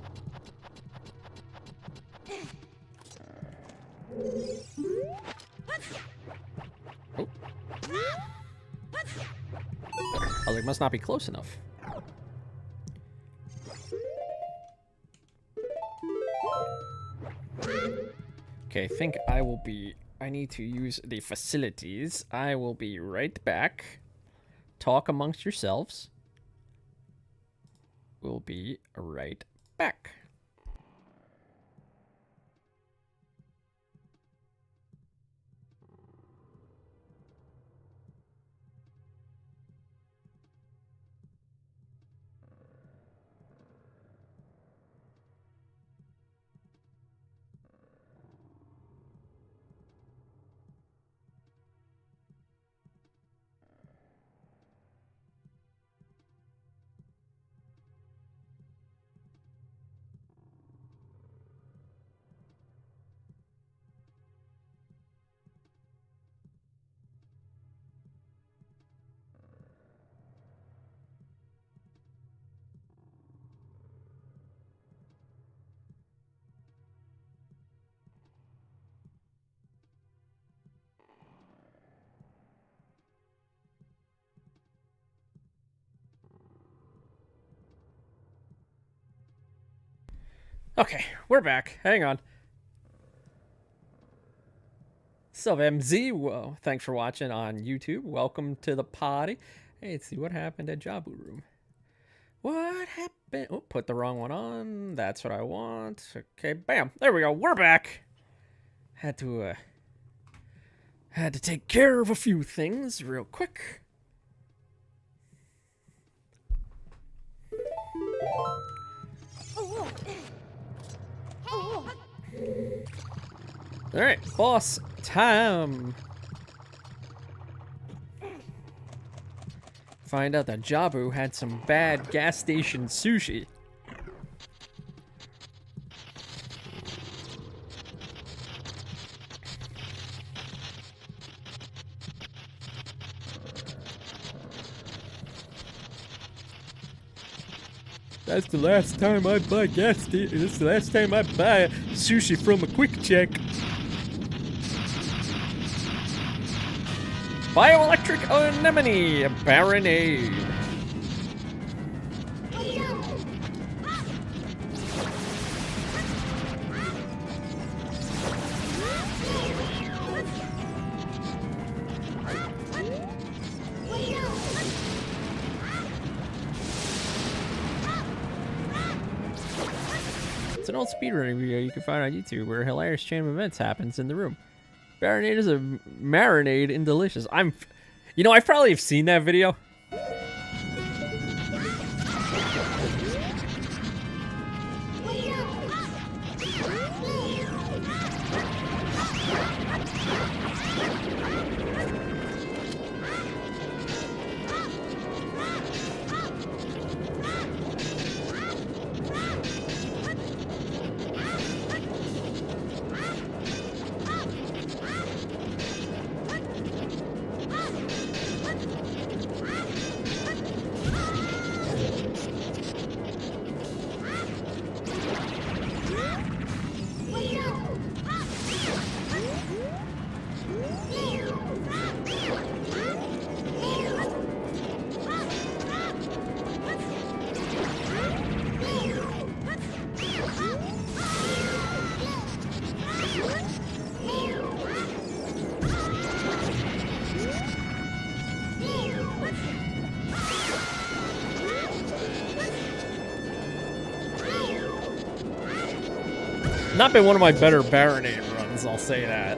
Oh. Oh, they must not be close enough. Okay, I think I need to use the facilities. I will be right back. Talk amongst yourselves. We'll be right back. Okay, we're back. Hang on. Sup, MZ? Whoa, thanks for watching on YouTube. Welcome to the party. Hey, let's see what happened at Jabu Room. What happened? Oh, put the wrong one on. That's what I want. Okay, bam. There we go. We're back. Had to take care of a few things real quick. All right, boss time. Find out that Jabu had some bad gas station sushi. That's the last time I buy gas station. That's the last time I buy sushi from a Quick Check. Bioelectric anemone, Baronade. It's an old speedrunning video you can find on YouTube where a hilarious chain of events happens in the room. Baronade is a marinade in delicious. You know, I probably have seen that video. not been one of my better Baronade runs, I'll say that.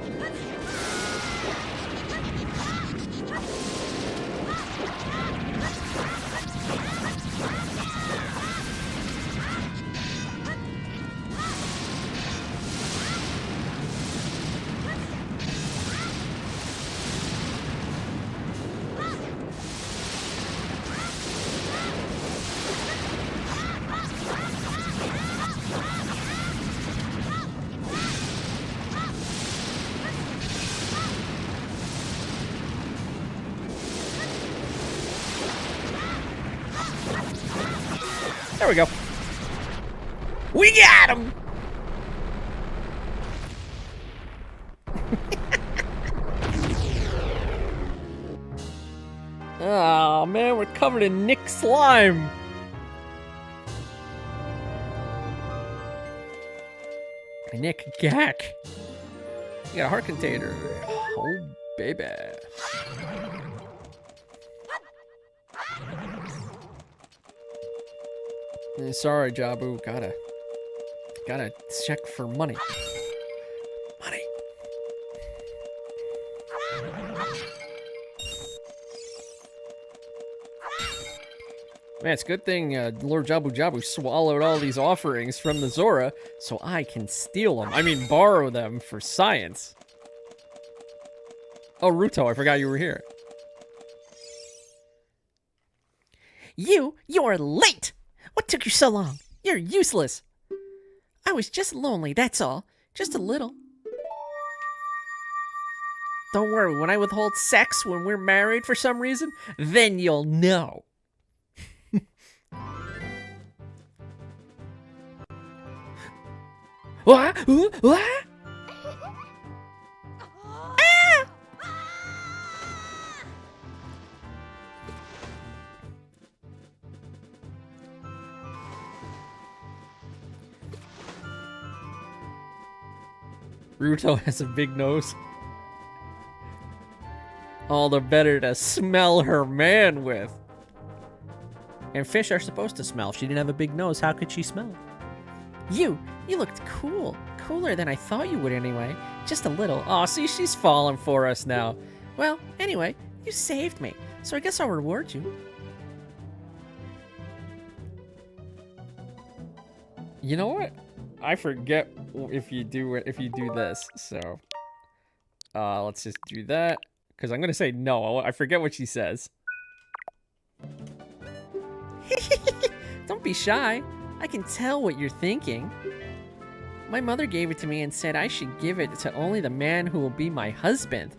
There we go. We got him! Oh man, we're covered in Nick slime. Nick Gack. You got a heart container. Oh baby. Sorry, Jabu. Gotta check for money. Money. Man, it's a good thing Lord Jabu Jabu swallowed all these offerings from the Zora so I can steal them. I mean, borrow them for science. Oh, Ruto, I forgot you were here. You're late! What took you so long? You're useless. I was just lonely, that's all. Just a little. Don't worry, when I withhold sex when we're married for some reason, then you'll know. What? What? Ruto has a big nose. All the better to smell her man with. And fish are supposed to smell. If she didn't have a big nose, how could she smell? You looked cool. Cooler than I thought you would anyway. Just a little. Aw, see, she's falling for us now. Well, anyway, you saved me. So I guess I'll reward you. You know what? I forget if you do this, so let's just do that, because I'm gonna say no. I forget what she says. Don't be shy. I can tell what you're thinking. My mother gave it to me and said I should give it to only the man who will be my husband.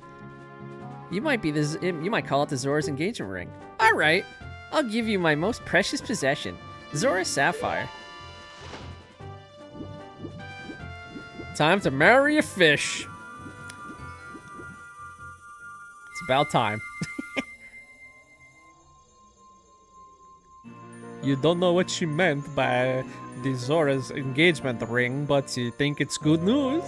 You might call it the Zora's engagement ring. All right, I'll give you my most precious possession, Zora's sapphire. Time to marry a fish. It's about time. You don't know what she meant by the Zora's engagement ring, but you think it's good news?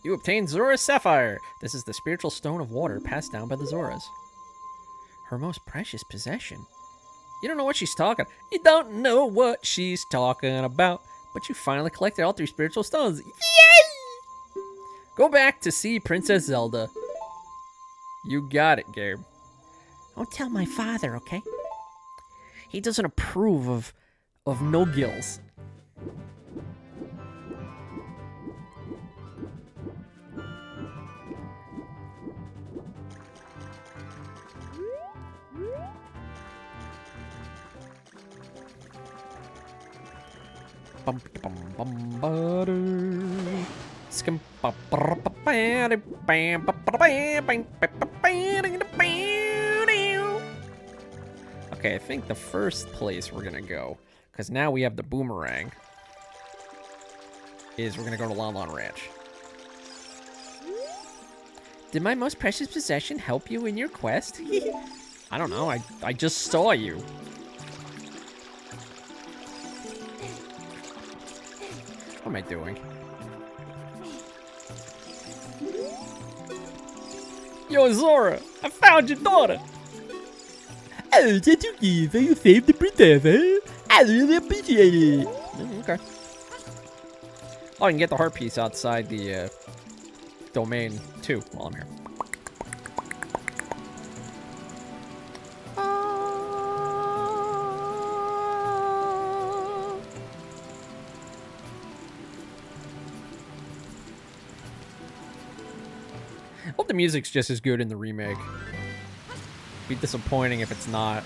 You obtained Zora's sapphire. This is the spiritual stone of water passed down by the Zoras. Her most precious possession. You don't know what she's talking. You don't know what she's talking about. But you finally collected all 3 spiritual stones. Yay! Go back to see Princess Zelda. You got it, Gabe. Don't tell my father, okay? He doesn't approve of no gills. Okay, I think the first place we're gonna go, because now we have the boomerang, is we're gonna go to Lon Lon Ranch. Did my most precious possession help you in your quest? I don't know, I just saw you. What am I doing? Yo, Zora, I found your daughter. Oh, that's okay. So you saved the princess, huh? I really appreciate it. Okay. Oh, I can get the heart piece outside the domain too while I'm here. Hope the music's just as good in the remake. Be disappointing if it's not.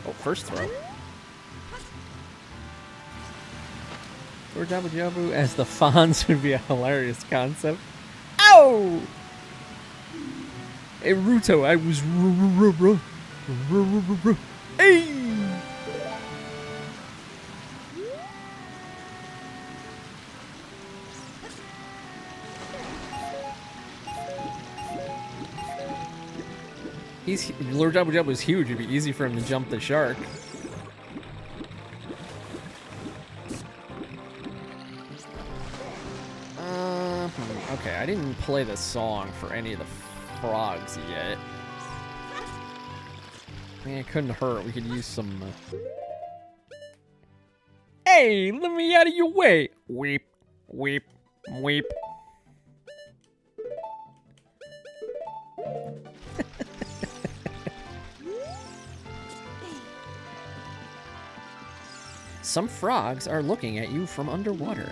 Oh, first throw. Or Jabu Jabu as the Fonz would be a hilarious concept. Oh! Hey, Ruto, I was Hey! Lord Jabu Jabu is huge. It'd be easy for him to jump the shark. Okay, I didn't play the song for any of the frogs yet. I mean, it couldn't hurt. We could use some... Hey, let me out of your way! Weep, weep, weep. Some frogs are looking at you from underwater.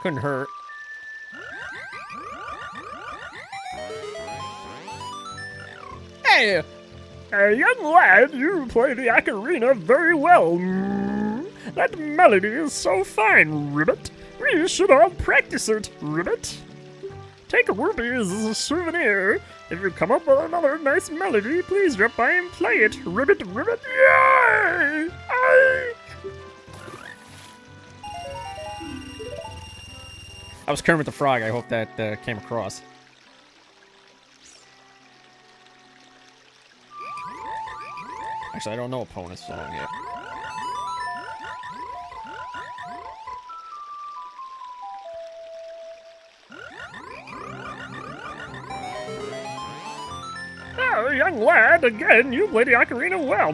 Couldn't hurt. Hey! Hey, young lad, you play the ocarina very well. That melody is so fine, Ribbit. We should all practice it, Ribbit. Take a rupee as a souvenir. If you come up with another nice melody, please drop by and play it. Ribbit, Ribbit, yay! I was Kermit the Frog. I hope that came across. Actually, I don't know opponent's song yet. Oh, young lad, again, you play the ocarina well.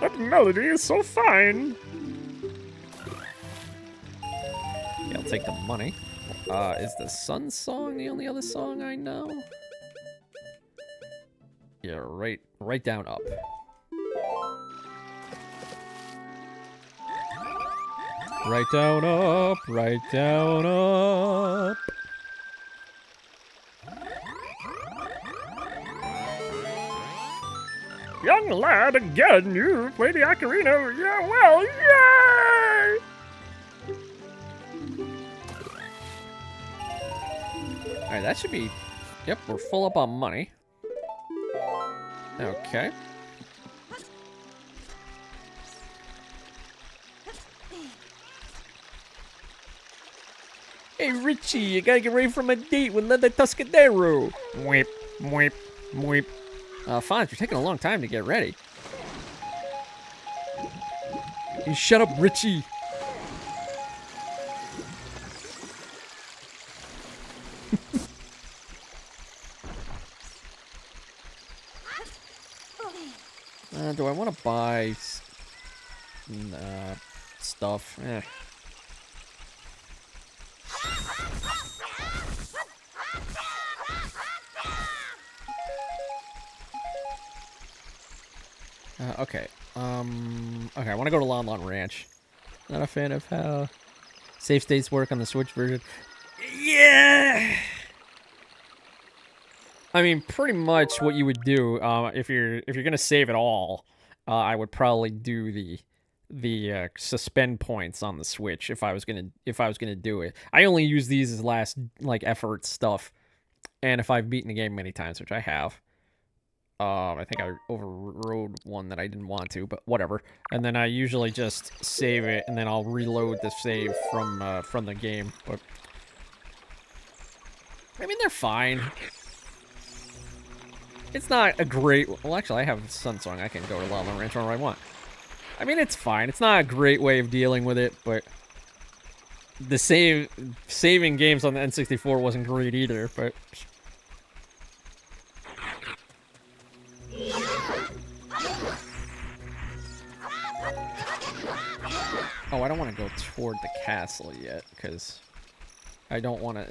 That melody is so fine. Yeah, I'll take the money. Is the Sun song the only other song I know? Yeah, right down up. Right down up, right down up. Young lad, again, you play the ocarina. Yeah, well, yay! Alright, that should be... Yep, we're full up on money. Okay. Hey, Richie, you gotta get ready for my date with Linda Tuscadero. Weep, weep, weep. Fonz, you're taking a long time to get ready. You shut up, Richie. Do I want to buy stuff? Eh. Okay. Okay, I want to go to Lon Lon Ranch. Not a fan of how save states work on the Switch version. Yeah. I mean, pretty much what you would do if you're gonna save it all, I would probably do the suspend points on the Switch if I was gonna do it. I only use these as last effort stuff, and if I've beaten the game many times, which I have. I think I overrode one that I didn't want to, but whatever. And then I usually just save it, and then I'll reload the save from the game. But I mean, they're fine. It's not a great... Well, actually, I have Sunsong. I can go to Lava Ranch whenever I want. I mean, it's fine. It's not a great way of dealing with it, but... The saving games on the N64 wasn't great either, but... Oh, I don't want to go toward the castle yet, because I don't want to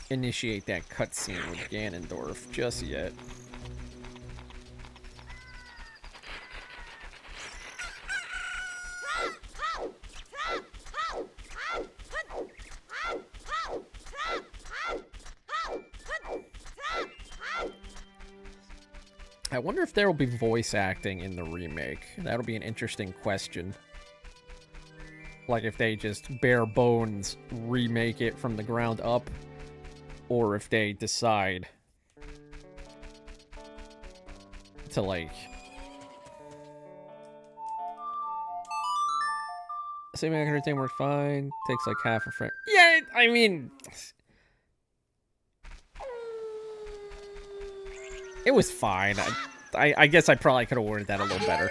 initiate that cutscene with Ganondorf just yet. I wonder if there will be voice acting in the remake. That'll be an interesting question. Like if they just bare bones remake it from the ground up, or if they decide to like... Same everything works fine. Takes like half a frame. Yeah, I mean... It was fine. I guess I probably could have worded that a little better.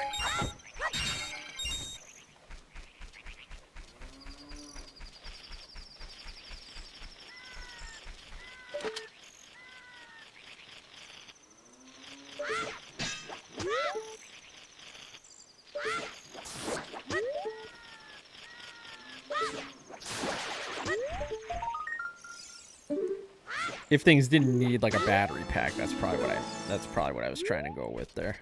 If things didn't need like a battery pack, that's probably what I was trying to go with there.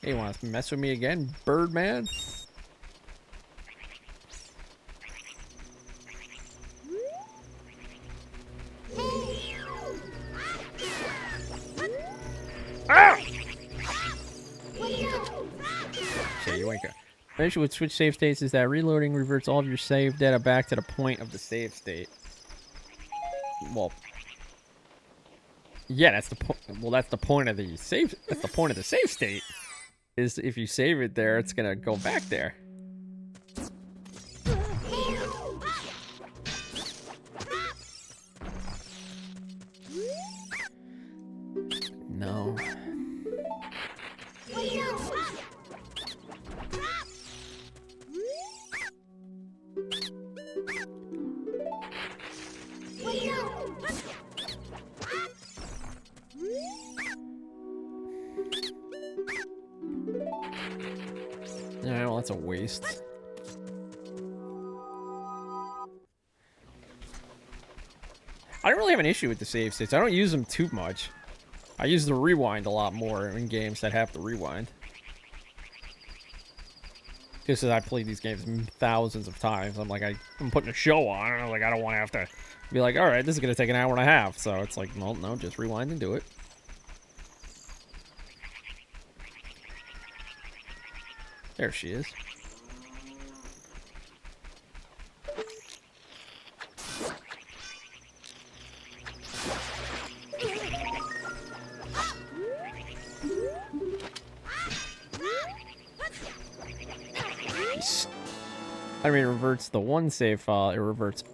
Hey, you want to mess with me again, Birdman? Ah! Okay, you ain't go. The issue with switch save states is that reloading reverts all of your save data back to the point of the save state. Well, yeah, that's the point. Well, that's the point of the save. That's the point of the save state. Is if you save it there, it's gonna go back there. No. Yeah, well, that's a waste. I don't really have an issue with the save states. I don't use them too much. I use the rewind a lot more in games that have to rewind. Just as I played these games thousands of times, I'm like, I'm putting a show on, and I'm like, I don't want to have to be like, all right, this is going to take an hour and a half. So it's like, well, no, just rewind and do it. There she is. I mean, it reverts the one save file, it reverts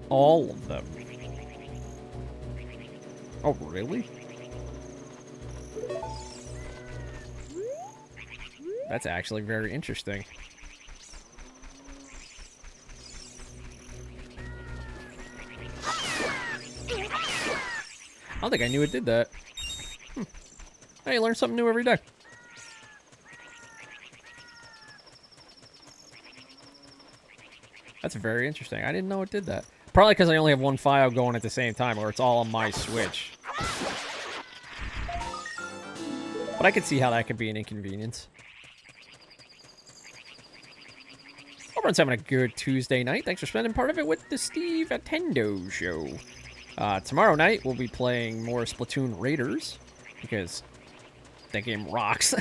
all of them. Oh, really? That's actually very interesting. I don't think I knew it did that. Hey, learn something new every day. That's very interesting. I didn't know it did that. Probably because I only have one file going at the same time, or it's all on my Switch. But I could see how that could be an inconvenience. Everyone's having a good Tuesday night. Thanks for spending part of it with the Stevetendo show. Tomorrow night, we'll be playing more Splatoon Raiders, because that game rocks.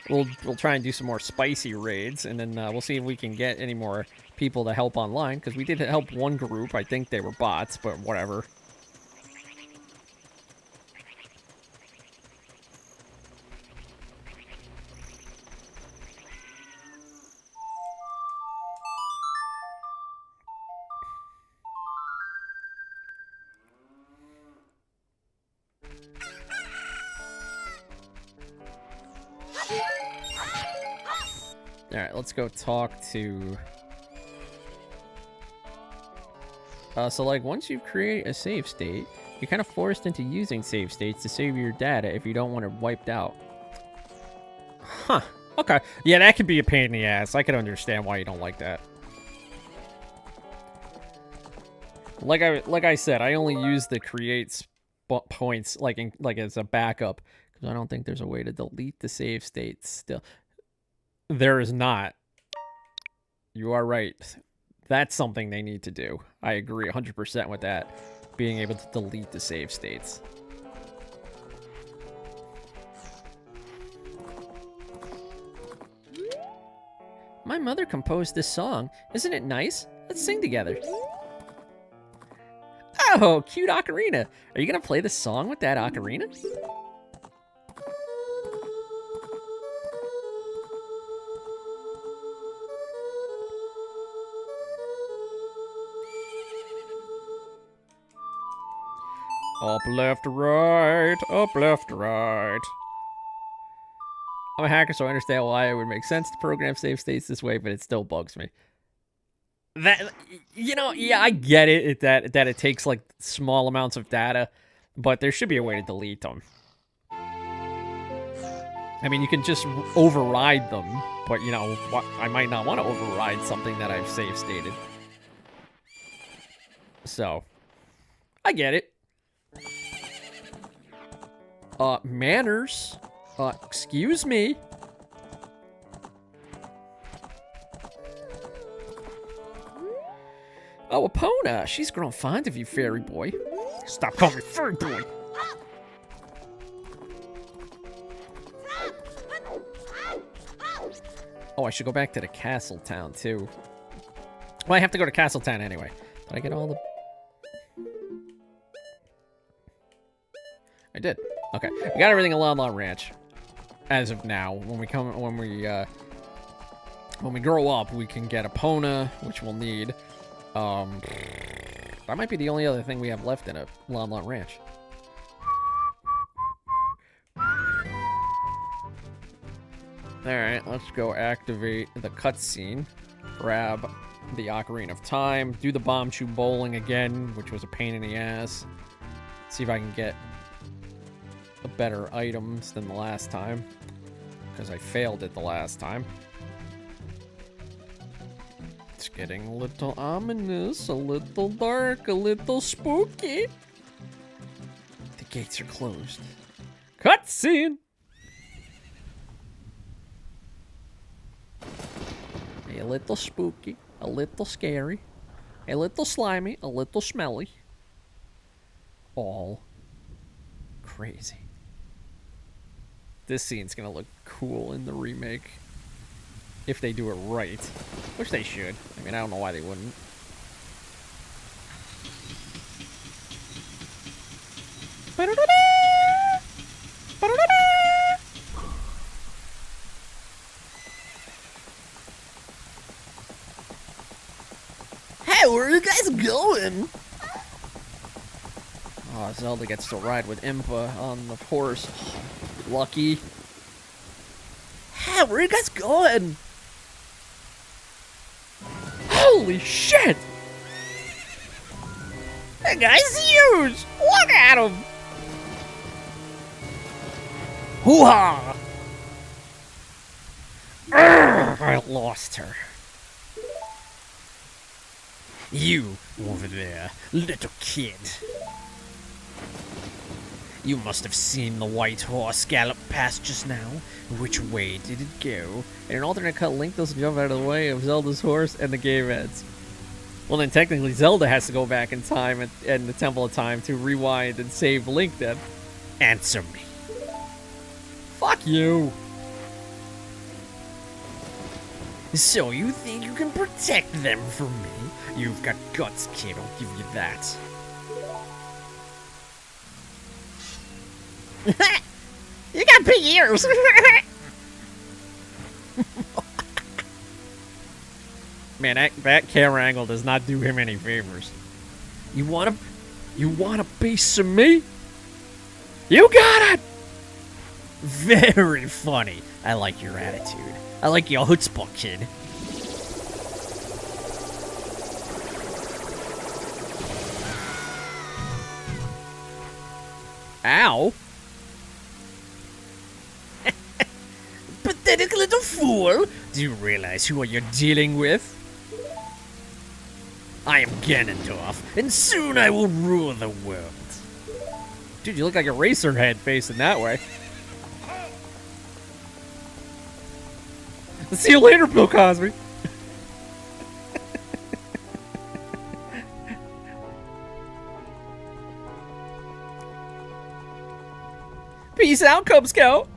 We'll try and do some more spicy raids, and then we'll see if we can get any more people to help online, because we did help one group. I think they were bots, but whatever. Alright, let's go talk to... so, like, once you create a save state, you're kind of forced into using save states to save your data if you don't want it wiped out. Huh. Okay. Yeah, that could be a pain in the ass. I can understand why you don't like that. Like I said, I only use the create points, like, as a backup, because I don't think there's a way to delete the save states still. There is not. You are right. That's something they need to do. I agree 100% with that. Being able to delete the save states. My mother composed this song. Isn't it nice? Let's sing together. Oh, cute ocarina. Are you going to play the song with that ocarina? Up, left, right. Up, left, right. I'm a hacker, so I understand why it would make sense to program save states this way, but it still bugs me. That, you know, yeah, I get it that it takes, like, small amounts of data, but there should be a way to delete them. I mean, you can just override them, but, you know, I might not want to override something that I've save stated. So, I get it. Manners. Excuse me. Oh, Epona, she's grown fond of you, fairy boy. Stop calling me fairy boy. Oh, I should go back to the castle town, too. Well, I have to go to castle town anyway. Did I get all the... I did. Okay, we got everything in Lon Lon Ranch. As of now, when we grow up, we can get Epona, which we'll need. That might be the only other thing we have left in a Lon Lon Ranch. Alright, let's go activate the cutscene. Grab the Ocarina of Time. Do the bomb shoe bowling again, which was a pain in the ass. See if I can get better items than the last time, because I failed it the last time. It's getting a little ominous, a little dark, a little spooky. The gates are closed. Cutscene! A little spooky, a little scary, a little slimy, a little smelly. All crazy. This scene's gonna look cool in the remake. If they do it right. Which they should. I mean, I don't know why they wouldn't. Hey, where are you guys going? Oh, Zelda gets to ride with Impa on the horse. Lucky. Hey, where are you guys going? Holy shit! That guy's huge! Look at him! Hoo-ha! I lost her. You over there, little kid. You must have seen the white horse gallop past just now. Which way did it go? In an alternate cut, Link doesn't jump out of the way of Zelda's horse, and the game ends. Well, then technically Zelda has to go back in time and the Temple of Time to rewind and save Link then. Answer me. Fuck you. So you think you can protect them from me? You've got guts, kid, I'll give you that. You got big ears. Man, that camera angle does not do him any favors. You wanna piece of me? You got it! Very funny. I like your attitude. I like your chutzpah, kid. Ow. Pathetic little fool. Do you realize who you're dealing with? I am Ganondorf, and soon I will rule the world. Dude, you look like a racer head facing that way. See you later, Bill Cosby. Peace out, Cub Scout.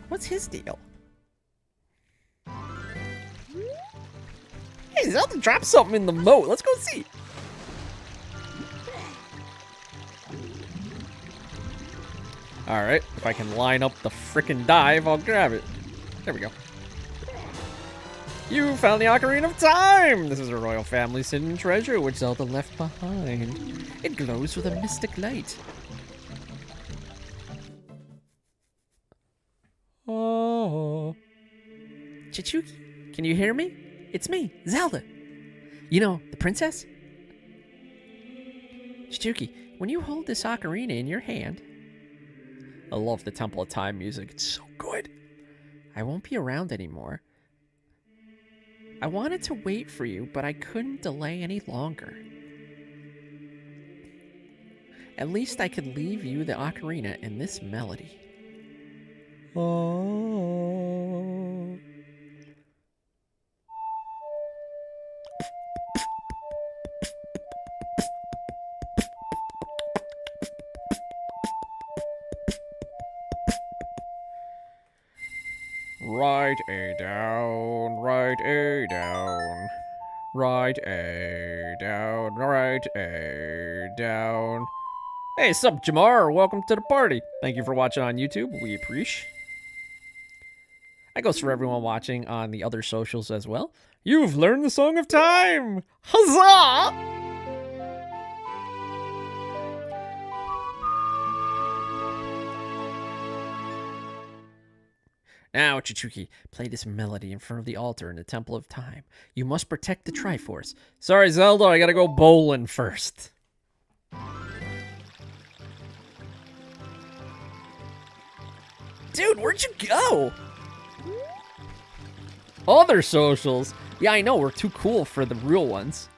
What's his deal? Hey, Zelda dropped something in the moat. Let's go see. Alright, if I can line up the frickin' dive, I'll grab it. There we go. You found the Ocarina of Time! This is a royal family's hidden treasure which Zelda left behind. It glows with a mystic light. Oh. Chichuki, can you hear me? It's me, Zelda. You know, the princess? Chichuki, when you hold this ocarina in your hand... I love the Temple of Time music. It's so good. I won't be around anymore. I wanted to wait for you, but I couldn't delay any longer. At least I could leave you the ocarina in this melody. Oh. Right A down, right A down, right A down, right A down. Hey, sup, Jamar? Welcome to the party. Thank you for watching on YouTube. We appreciate. That goes for everyone watching on the other socials as well. You've learned the Song of Time! Huzzah! Now, Chichuki, play this melody in front of the altar in the Temple of Time. You must protect the Triforce. Sorry, Zelda, I gotta go bowling first. Dude, where'd you go? Other socials. Yeah, I know, we're too cool for the real ones.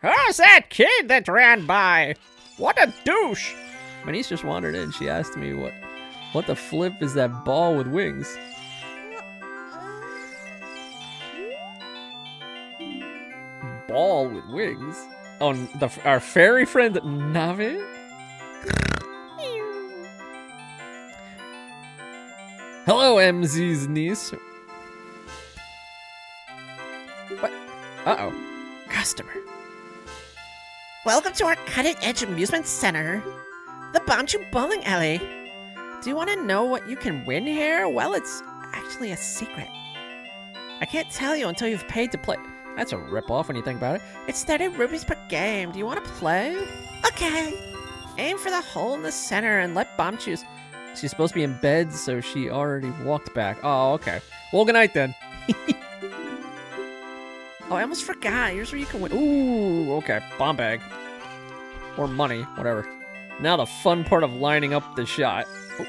Who's that kid that ran by? What a douche! My niece just wandered in. She asked me what the flip is that ball with wings? Ball with wings? Oh, our fairy friend Nave? Hello, MZ's niece. What? Uh-oh. Customer. Welcome to our cutting-edge amusement center, the Bombchu Bowling Alley. Do you want to know what you can win here? Well, it's actually a secret. I can't tell you until you've paid to play. That's a ripoff when you think about it. It's 30 rupees per game. Do you want to play? Okay. Aim for the hole in the center and let Bombchu... She's supposed to be in bed, so she already walked back. Oh, okay. Well, good night then. Oh, I almost forgot. Here's where you can win. Ooh, okay. Bomb bag. Or money, whatever. Now the fun part of lining up the shot. Oh.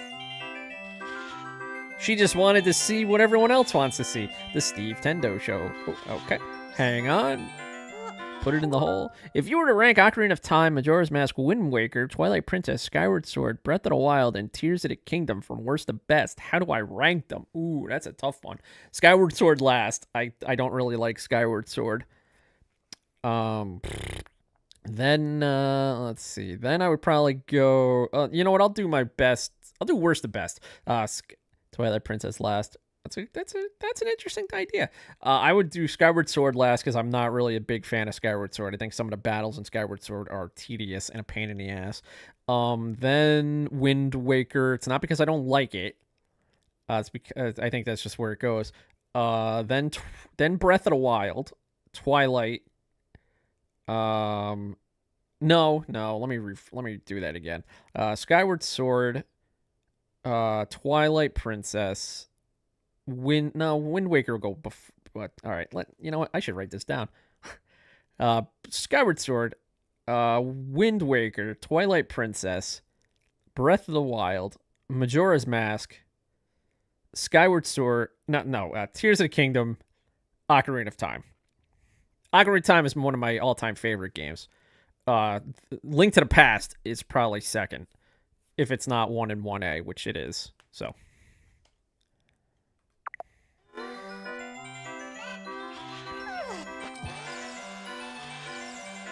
She just wanted to see what everyone else wants to see. The Stevetendo show. Oh, okay. Hang on. Put it in the hole. If you were to rank Ocarina of Time, Majora's Mask, Wind Waker, Twilight Princess, Skyward Sword, Breath of the Wild, and Tears of the Kingdom from worst to best, how do I rank them? Ooh, that's a tough one. Skyward Sword last. I don't really like Skyward Sword. Then let's see. Then I would probably go. You know what? I'll do my best. I'll do worst to best. Twilight Princess last. That's an interesting idea. I would do Skyward Sword last because I'm not really a big fan of Skyward Sword. I think some of the battles in Skyward Sword are tedious and a pain in the ass. Then Wind Waker. It's not because I don't like it. It's because I think that's just where it goes. Then Breath of the Wild, Twilight. No. Let me do that again. Skyward Sword, Twilight Princess. Wind Waker will go before. What? All right, you know what? I should write this down. Skyward Sword, Wind Waker, Twilight Princess, Breath of the Wild, Majora's Mask, Skyward Sword. Tears of the Kingdom, Ocarina of Time. Ocarina of Time is one of my all-time favorite games. Link to the Past is probably second, if it's not 1 and 1A, which it is. So.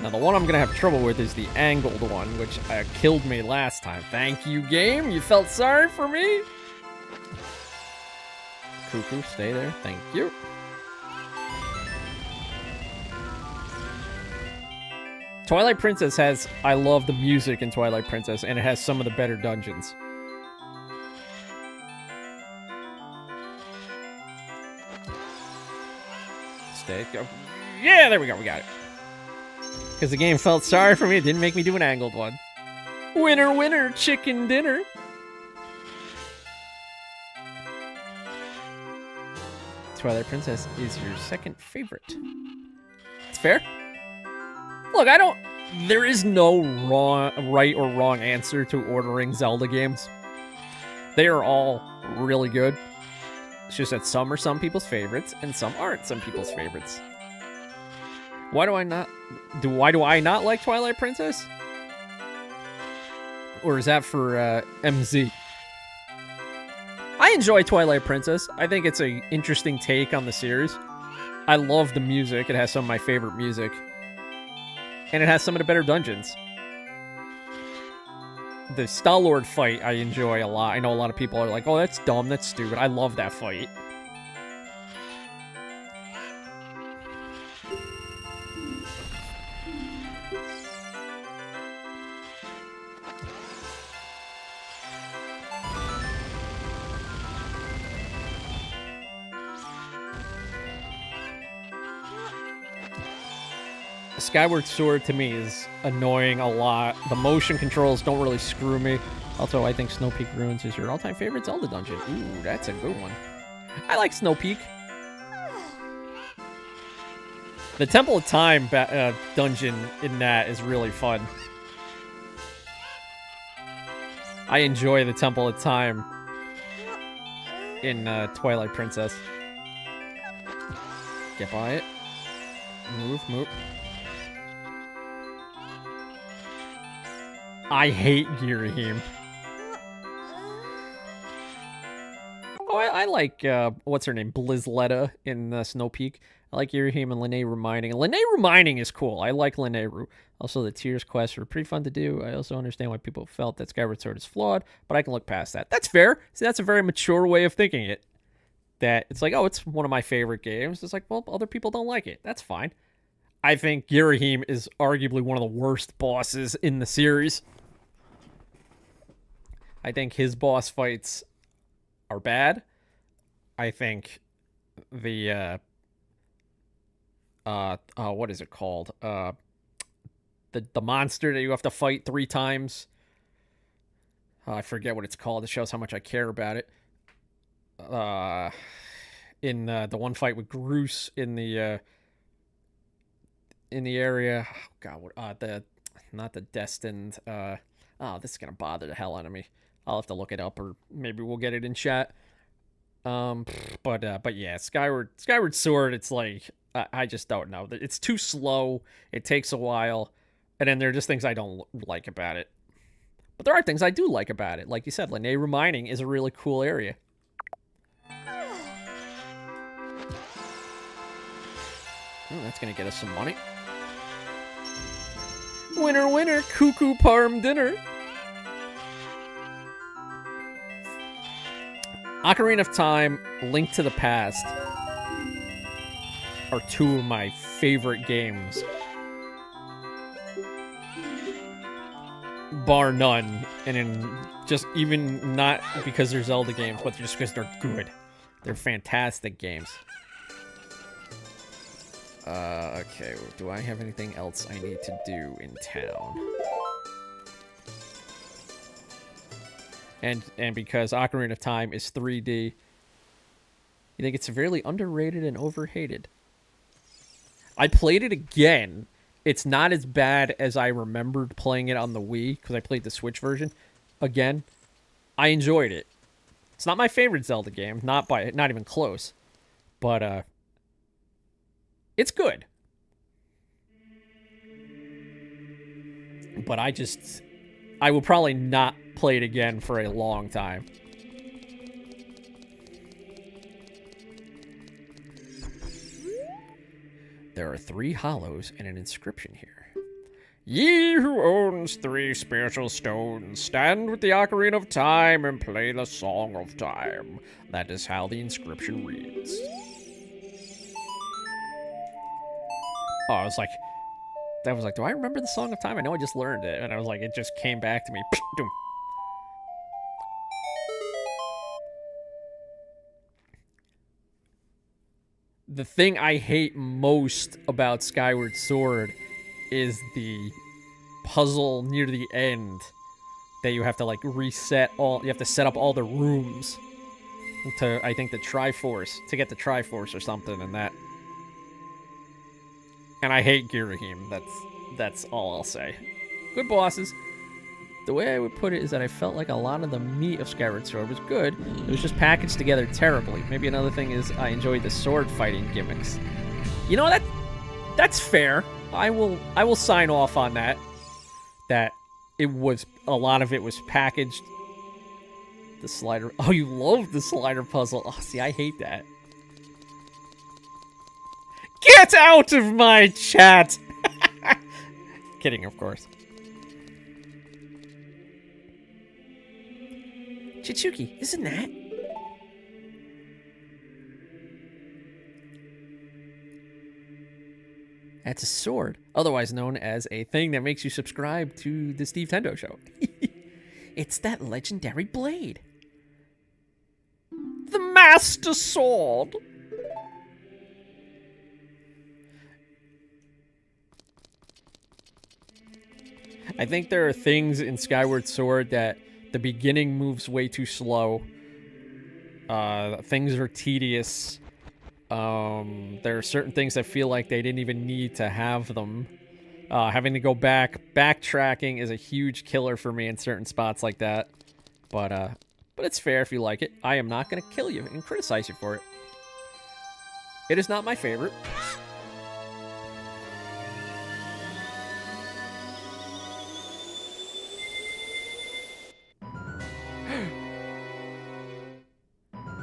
Now, the one I'm going to have trouble with is the angled one, which killed me last time. Thank you, game. You felt sorry for me? Cuckoo, stay there. Thank you. Twilight Princess has... I love the music in Twilight Princess, and it has some of the better dungeons. Stay. Go. Yeah, there we go. We got it. Because the game felt sorry for me. It didn't make me do an angled one. Winner, winner, chicken dinner. Twilight Princess is your second favorite. It's fair. Look, there is no right or wrong answer to ordering Zelda games. They are all really good. It's just that some are some people's favorites and some aren't some people's favorites. Why do I not like Twilight Princess? Or is that for MZ? I enjoy Twilight Princess. I think it's an interesting take on the series. I love the music. It has some of my favorite music. And it has some of the better dungeons. The Star-Lord fight I enjoy a lot. I know a lot of people are like, oh, that's dumb, that's stupid. I love that fight. Skyward Sword to me is annoying a lot. The motion controls don't really screw me. Also, I think Snow Peak Ruins is your all-time favorite Zelda dungeon. Ooh, that's a good one. I like Snow Peak. The Temple of Time dungeon in that is really fun. I enjoy the Temple of Time in Twilight Princess. Get by it. Move. I hate Girahim. Oh, I like, what's her name? Blizzletta in Snow Peak. I like Girahim and Linnea Remining. Linnea Remining is cool. I like Linnea. Also, the Tears quests were pretty fun to do. I also understand why people felt that Skyward Sword is flawed, but I can look past that. That's fair. See, that's a very mature way of thinking it. That it's like, oh, it's one of my favorite games. It's like, well, other people don't like it. That's fine. I think Girahim is arguably one of the worst bosses in the series. I think his boss fights are bad. I think the what is it called? The monster that you have to fight 3 times. I forget what it's called. It shows how much I care about it. In the one fight with Groose in the in the area. Oh, God, what, not the destined. This is gonna bother the hell out of me. I'll have to look it up, or maybe we'll get it in chat. But yeah, Skyward Sword. It's like I just don't know. It's too slow. It takes a while, and then there are just things I don't like about it. But there are things I do like about it. Like you said, Lanayru Mining is a really cool area. Oh, that's gonna get us some money. Winner, winner, cuckoo parm dinner. Ocarina of Time, Link to the Past are two of my favorite games. Bar none. And just even not because they're Zelda games, but just because they're good. They're fantastic games. Okay, do I have anything else I need to do in town? And because Ocarina of Time is 3D, you think it's severely underrated and overhated? I played it again. It's not as bad as I remembered playing it on the Wii, because I played the Switch version. Again, I enjoyed it. It's not my favorite Zelda game, not even close. But it's good. But I will probably not play it again for a long time. There are 3 hollows and an inscription here. Ye who owns 3 spiritual stones, stand with the Ocarina of Time and play the Song of Time. That is how the inscription reads. Oh, I was like, do I remember the Song of Time? I know I just learned it, and I was like, it just came back to me. The thing I hate most about Skyward Sword is the puzzle near the end that you have to like reset all. You have to set up all the rooms to, I think, the Triforce, to get the Triforce or something, and that. And I hate Girahim. That's all I'll say. Good bosses. The way I would put it is that I felt like a lot of the meat of Skyward Sword was good. It was just packaged together terribly. Maybe another thing is I enjoyed the sword fighting gimmicks. You know, that's fair. I will sign off on that. That it was, a lot of it was packaged. The slider. Oh, you love the slider puzzle. Oh, see, I hate that. Get out of my chat! Kidding, of course. Chichuki, isn't that? That's a sword, otherwise known as a thing that makes you subscribe to the Stevetendo show. It's that legendary blade. The Master Sword. I think there are things in Skyward Sword that the beginning moves way too slow. Things are tedious. There are certain things that feel like they didn't even need to have them. Having to go backtracking is a huge killer for me in certain spots like that. But it's fair if you like it. I am not going to kill you and criticize you for it. It is not my favorite.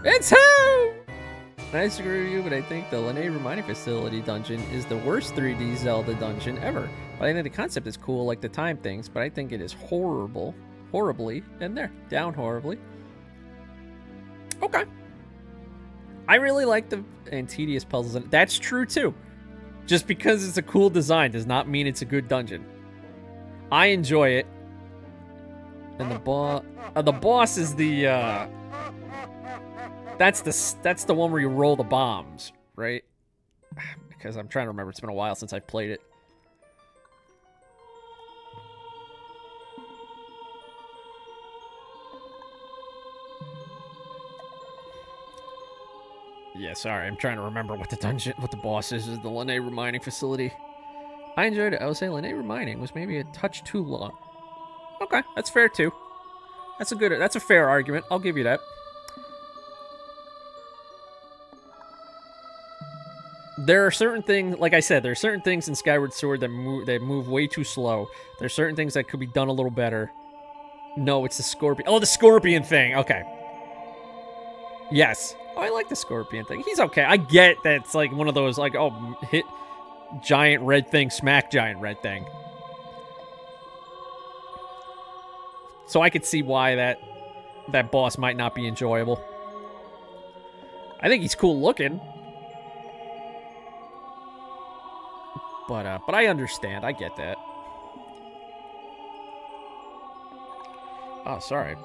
It's home! I disagree with you, but I think the Lanayru Mining Facility dungeon is the worst 3D Zelda dungeon ever. But I think the concept is cool, like the time things, but I think it is horribly, and there, down horribly. Okay. I really like the and tedious puzzles. That's true, too. Just because it's a cool design does not mean it's a good dungeon. I enjoy it. And the boss is the, That's the one where you roll the bombs, right? Because I'm trying to remember. It's been a while since I've played it. Yeah, sorry. I'm trying to remember what the boss is the Lanayru Mining Facility. I enjoyed it. I would say Linnea Reminding was maybe a touch too long. Okay, that's fair too. That's a fair argument. I'll give you that. There are certain things, like I said, there are certain things in Skyward Sword that move way too slow. There are certain things that could be done a little better. No, it's the scorpion. Oh, the scorpion thing. Okay. Yes. Oh, I like the scorpion thing. He's okay. I get that it's like one of those, like, oh, hit giant red thing, smack giant red thing. So I could see why that boss might not be enjoyable. I think he's cool looking. But I understand. I get that. Oh, sorry.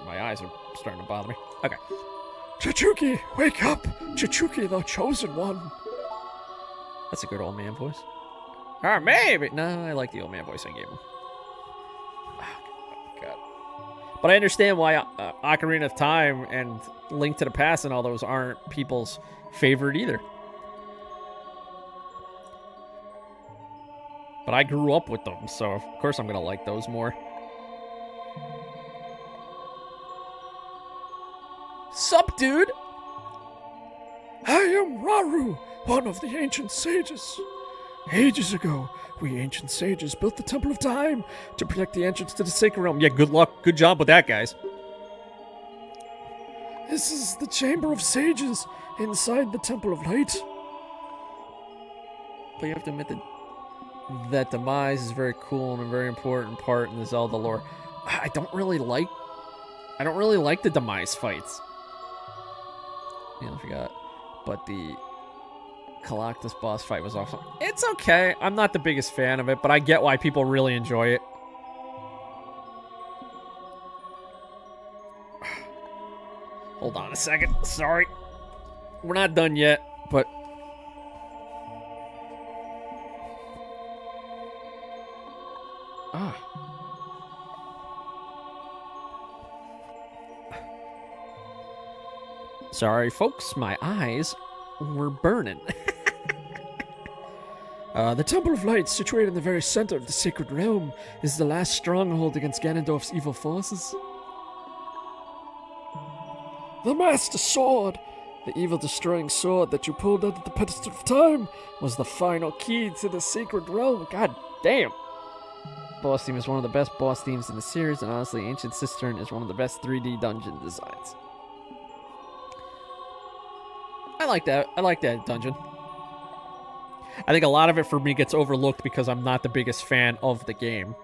My eyes are starting to bother me. Okay. Chichuki, wake up! Chichuki, the chosen one. That's a good old man voice. Ah, maybe. No, I like the old man voice I gave him. Oh, God. But I understand why Ocarina of Time and Link to the Past and all those aren't people's favorite either. But I grew up with them, so of course I'm going to like those more. Sup, dude? I am Raru, one of the ancient sages. Ages ago, we ancient sages built the Temple of Time to protect the entrance to the Sacred Realm. Yeah, good luck. Good job with that, guys. This is the Chamber of Sages inside the Temple of Light. But you have to admit that demise is very cool and a very important part in the Zelda lore. I don't really like the demise fights. I forgot. But the Galactus boss fight was awesome. It's okay. I'm not the biggest fan of it, but I get why people really enjoy it. Hold on a second. Sorry. We're not done yet, but... Sorry, folks. My eyes were burning. The Temple of Light, situated in the very center of the Sacred Realm, is the last stronghold against Ganondorf's evil forces. The Master Sword, the evil-destroying sword that you pulled out of the pedestal of time, was the final key to the Sacred Realm. God damn! Boss theme is one of the best boss themes in the series, and honestly, Ancient Cistern is one of the best 3D dungeon designs. I like that. I like that dungeon. I think a lot of it for me gets overlooked because I'm not the biggest fan of the game.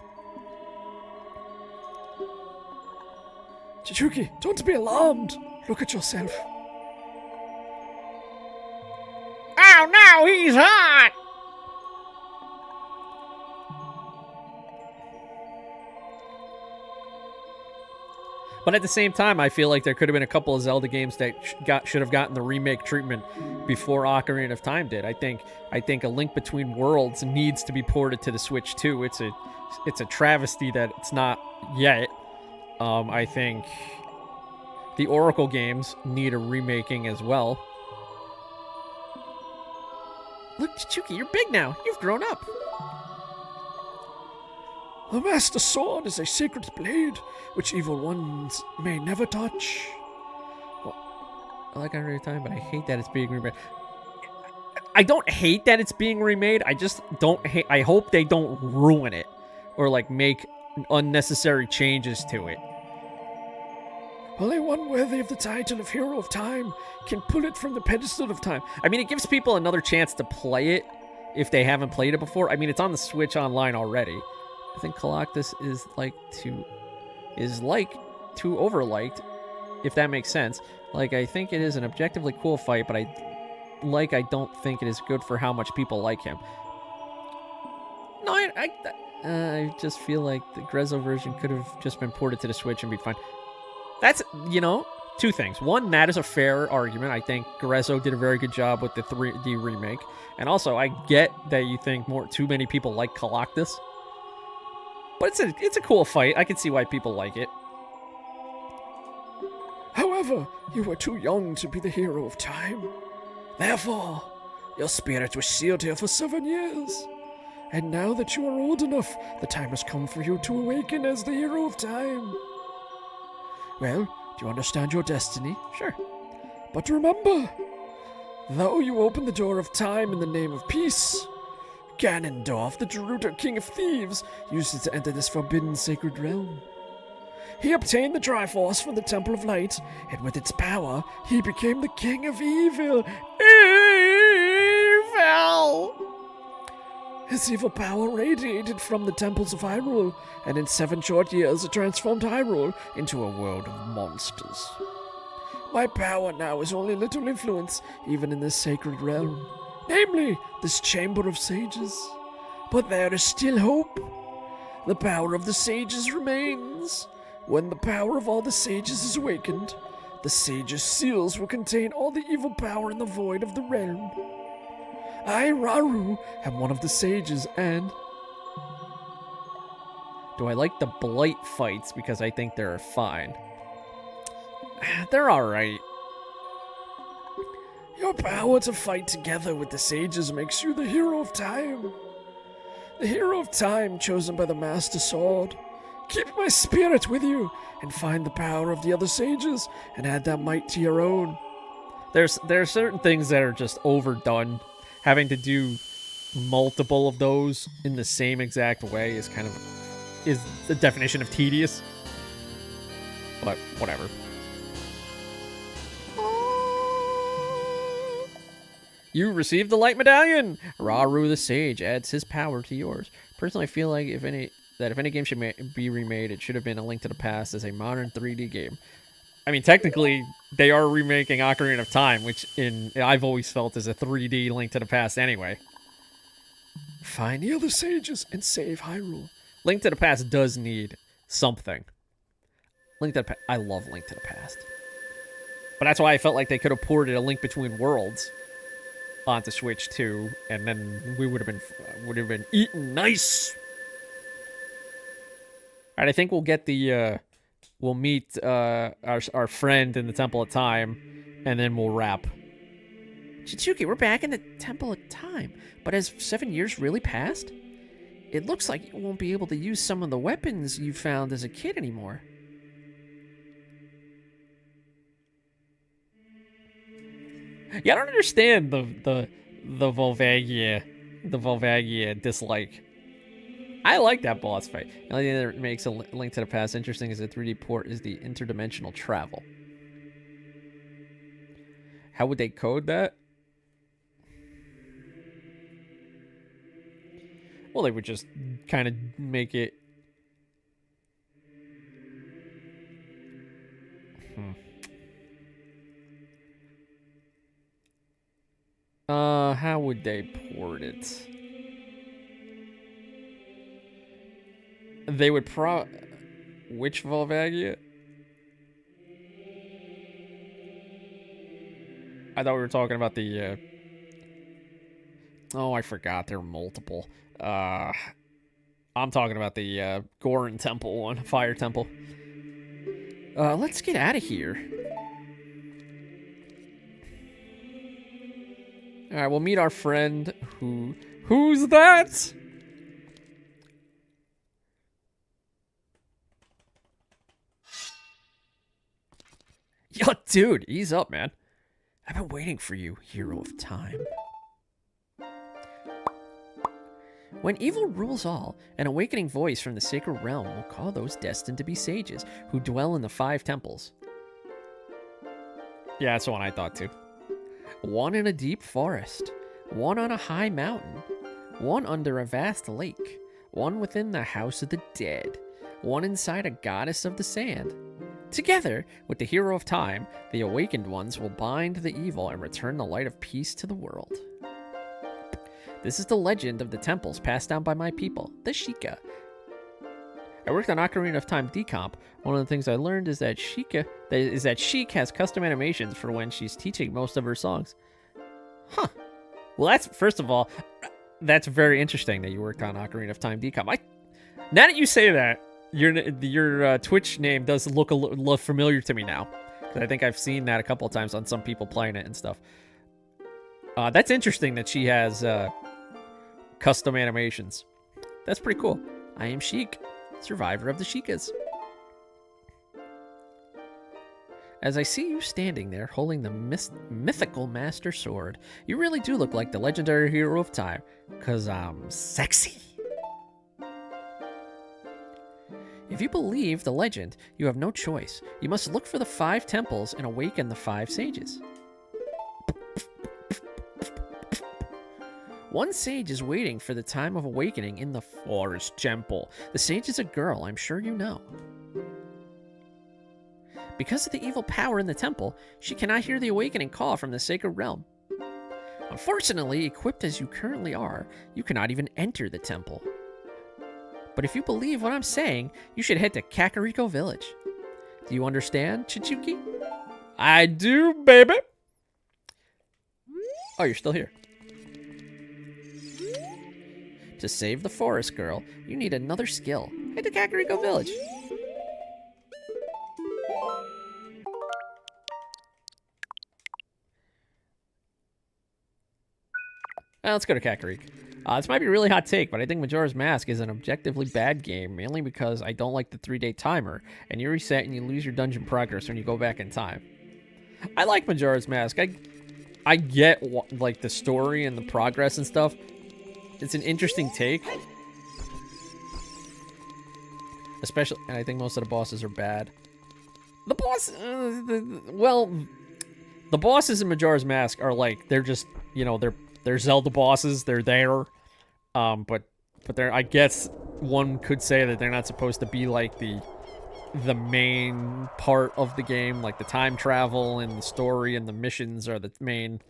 Chichuki, don't be alarmed. Look at yourself. Oh no, he's hot! But at the same time, I feel like there could have been a couple of Zelda games that should have gotten the remake treatment before Ocarina of Time did. I think A Link Between Worlds needs to be ported to the Switch too. It's a travesty that it's not yet. I think the Oracle games need a remaking as well. Look, Chichuki, you're big now. You've grown up. The Master Sword is a sacred blade which evil ones may never touch. Well, I like Ocarina of Time, but I hate that it's being remade. I don't hate that it's being remade. I just don't hate. I hope they don't ruin it or like make unnecessary changes to it. Only one worthy of the title of Hero of Time can pull it from the pedestal of time. I mean, it gives people another chance to play it if they haven't played it before. I mean, it's on the Switch online already. I think Galactus is like too overliked, if that makes sense. Like, I think it is an objectively cool fight, but I don't think it is good for how much people like him. No, I just feel like the Grezzo version could have just been ported to the Switch and be fine. That's, two things. One, that is a fair argument. I think Grezzo did a very good job with the 3D remake. And also, I get that you think too many people like Galactus. But it's a cool fight. I can see why people like it. However, you were too young to be the hero of time. Therefore, your spirit was sealed here for 7 years. And now that you are old enough, the time has come for you to awaken as the hero of time. Well, do you understand your destiny? Sure. But remember, though you open the door of time in the name of peace, Ganondorf, the Gerudo King of Thieves, used it to enter this forbidden sacred realm. He obtained the Triforce from the Temple of Light, and with its power, he became the King of Evil. Evil! His evil power radiated from the temples of Hyrule, and in 7 short years it transformed Hyrule into a world of monsters. My power now is only little influence, even in this sacred realm, namely, this Chamber of Sages. But there is still hope. The power of the sages remains. When the power of all the sages is awakened, the sages' seals will contain all the evil power in the void of the realm. I, Raru, am one of the sages, and... Do I like the Blight fights because I think they're fine? They're alright. Your power to fight together with the sages makes you the hero of time. The hero of time chosen by the Master Sword. Keep my spirit with you, and find the power of the other sages, and add that might to your own. There are certain things that are just overdone. Having to do multiple of those in the same exact way is the definition of tedious. But whatever. You received the Light Medallion! Raru the Sage adds his power to yours. Personally, I feel like if any game should be remade, it should have been A Link to the Past as a modern 3D game. I mean, technically, they are remaking Ocarina of Time, which I've always felt is a 3D Link to the Past anyway. Find the other sages and save Hyrule. Link to the Past does need something. I love Link to the Past. But that's why I felt like they could have ported A Link Between Worlds onto Switch 2, and then we would have been eaten nice. All right, I think we'll get we'll meet our friend in the Temple of Time, and then we'll wrap. Chichuki, we're back in the Temple of Time, but has 7 years really passed? It looks like you won't be able to use some of the weapons you found as a kid anymore. Yeah, I don't understand the Volvagia dislike. I like that boss fight. The only thing that makes A Link to the Past interesting as a 3D port is the interdimensional travel. How would they code that? Well, they would just kind of make it... How would they port it? They would Which Volvagia? I thought we were talking about the, Oh, I forgot. There are multiple. I'm talking about the, Goron Temple one. Fire Temple. Let's get out of here. Alright, we'll meet our friend Who's that? Yo, dude, ease up, man. I've been waiting for you, hero of time. When evil rules all, an awakening voice from the sacred realm will call those destined to be sages who dwell in the 5 temples. Yeah, that's the one I thought too. One in a deep forest, one on a high mountain, one under a vast lake, one within the house of the dead, one inside a goddess of the sand. Together, with the hero of time, the awakened ones will bind the evil and return the light of peace to the world. This is the legend of the temples passed down by my people, the Sheikah. I worked on Ocarina of Time decomp. One of the things I learned is that Sheik has custom animations for when she's teaching most of her songs. Huh. Well, that's, first of all, that's very interesting that you worked on Ocarina of Time decomp. Now that you say that, your Twitch name does look a little familiar to me now. Because I think I've seen that a couple of times on some people playing it and stuff. That's interesting that she has custom animations. That's pretty cool. I am Sheik, survivor of the Sheikas. As I see you standing there holding the mythical Master Sword, you really do look like the legendary hero of time, 'cause I'm sexy. If you believe the legend, you have no choice. You must look for the 5 temples and awaken the 5 sages. One sage is waiting for the time of awakening in the Forest Temple. The sage is a girl, I'm sure you know. Because of the evil power in the temple, she cannot hear the awakening call from the sacred realm. Unfortunately, equipped as you currently are, you cannot even enter the temple. But if you believe what I'm saying, you should head to Kakariko Village. Do you understand, Chichuki? I do, baby. Oh, you're still here. To save the forest girl, you need another skill. Head to Kakariko Village. Let's go to Kakariko. This might be a really hot take, but I think Majora's Mask is an objectively bad game, mainly because I don't like the 3-day timer, and you reset and you lose your dungeon progress when you go back in time. I like Majora's Mask. I get like the story and the progress and stuff. It's an interesting take. Especially, and I think most of the bosses are bad. The boss, the bosses in Majora's Mask are like, they're just, you know, they're Zelda bosses. They're there. But they're, I guess one could say that they're not supposed to be like the main part of the game. Like the time travel and the story and the missions are the main.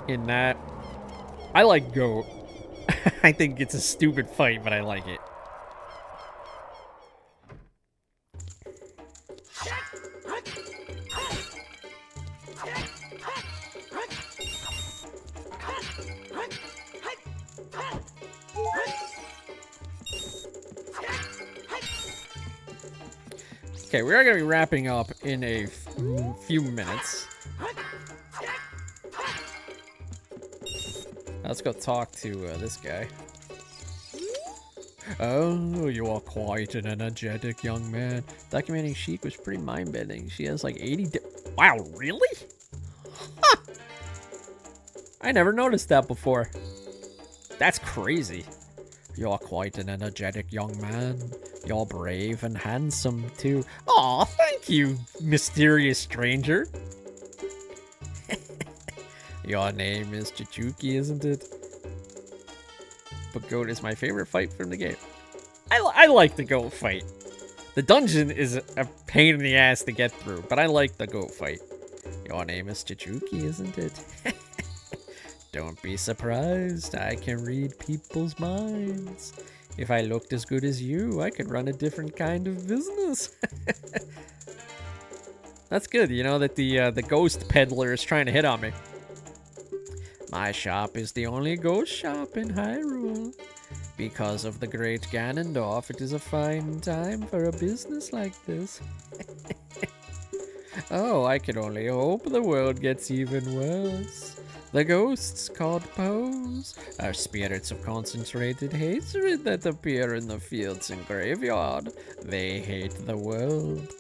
In that, I like Goat. I think it's a stupid fight, but I like it. Okay, we are going to be wrapping up in a few minutes. Let's go talk to this guy. Oh, you are quite an energetic young man. Documenting Sheik was pretty mind-bending. She has like 80... Wow, really? Huh. I never noticed that before. That's crazy. You're quite an energetic young man. You're brave and handsome, too. Aw, thank you, mysterious stranger. Your name is Chichuki, isn't it? But Goat is my favorite fight from the game. I like the Goat fight. The dungeon is a pain in the ass to get through, but I like the Goat fight. Your name is Chichuki, isn't it? Don't be surprised. I can read people's minds. If I looked as good as you, I could run a different kind of business. That's good, you know, that the ghost peddler is trying to hit on me. My shop is the only ghost shop in Hyrule. Because of the great Ganondorf, it is a fine time for a business like this. Oh, I can only hope the world gets even worse. The ghosts called Poes are spirits of concentrated hatred that appear in the fields and graveyard. They hate the world.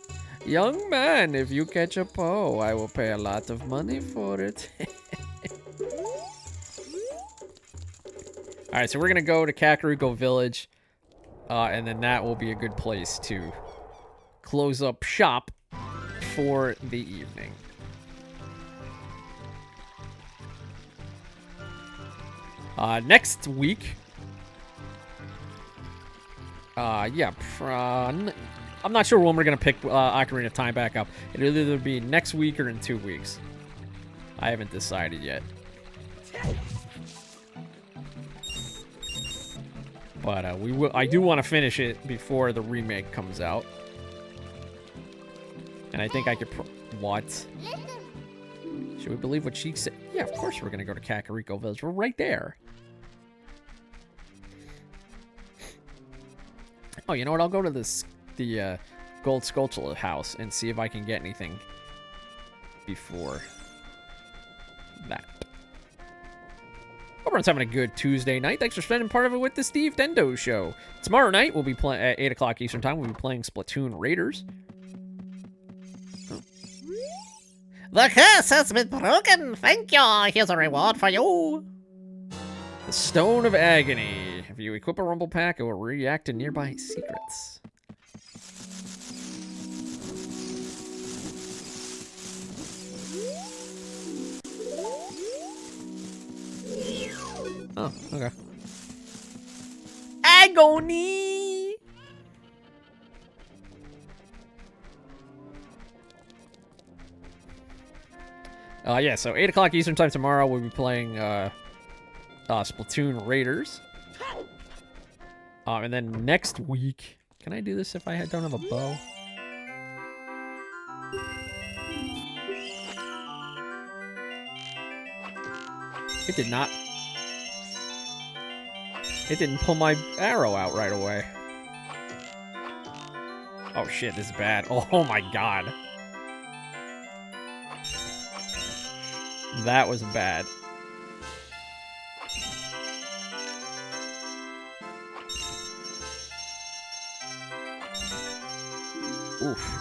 Young man, if you catch a Poe, I will pay a lot of money for it. Alright, so we're going to go to Kakariko Village, and then that will be a good place to close up shop for the evening. Next week, I'm not sure when we're going to pick Ocarina of Time back up. It'll either be next week or in 2 weeks. I haven't decided yet. But I do want to finish it before the remake comes out. And I think I could... What? Should we believe what Sheik said? Yeah, of course we're going to go to Kakariko Village. We're right there. Oh, you know what? I'll go to the Gold Sculpture house and see if I can get anything before everyone's having a good Tuesday night. Thanks for spending part of it with the Stevetendo Show. Tomorrow night, we'll be playing at 8 o'clock Eastern Time. We'll be playing Splatoon Raiders. The curse has been broken. Thank you. Here's a reward for you. The Stone of Agony. If you equip a Rumble Pack, it will react to nearby secrets. Oh, okay. Agony! Yeah, so 8 o'clock Eastern Time tomorrow, we'll be playing Splatoon Raiders. And then next week... Can I do this if I don't have a bow? It did not... It didn't pull my arrow out right away. Oh shit, this is bad. Oh my god. That was bad. Oof.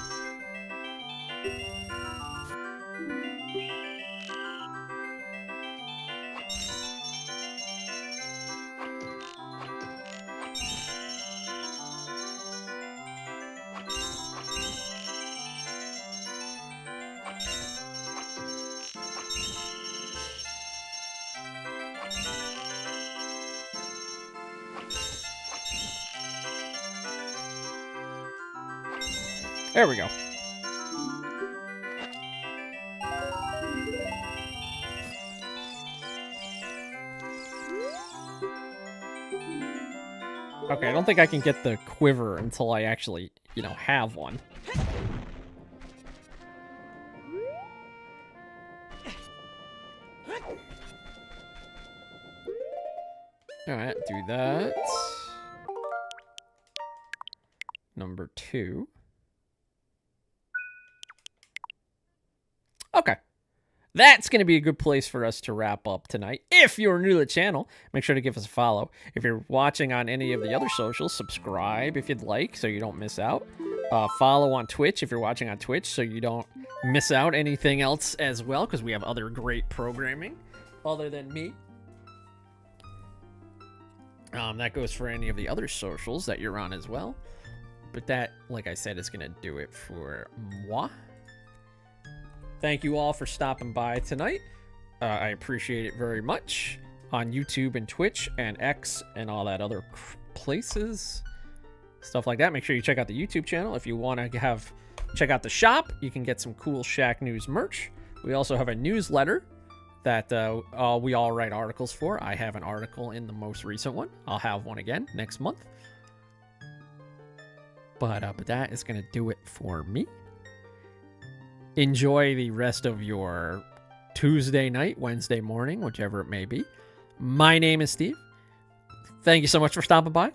There we go. Okay, I don't think I can get the quiver until I actually, have one. Alright, do that. Number 2. Okay. That's going to be a good place for us to wrap up tonight. If you're new to the channel, make sure to give us a follow. If you're watching on any of the other socials, subscribe if you'd like so you don't miss out. Follow on Twitch if you're watching on Twitch so you don't miss out anything else as well, because we have other great programming other than me. That goes for any of the other socials that you're on as well. But that, like I said, is going to do it for moi. Thank you all for stopping by tonight. I appreciate it very much. On YouTube and Twitch and X and all that other places. Stuff like that. Make sure you check out the YouTube channel. If you want to check out the shop, you can get some cool Shack News merch. We also have a newsletter that we all write articles for. I have an article in the most recent one. I'll have one again next month. But that is going to do it for me. Enjoy the rest of your Tuesday night, Wednesday morning, whichever it may be. My name is Steve. Thank you so much for stopping by.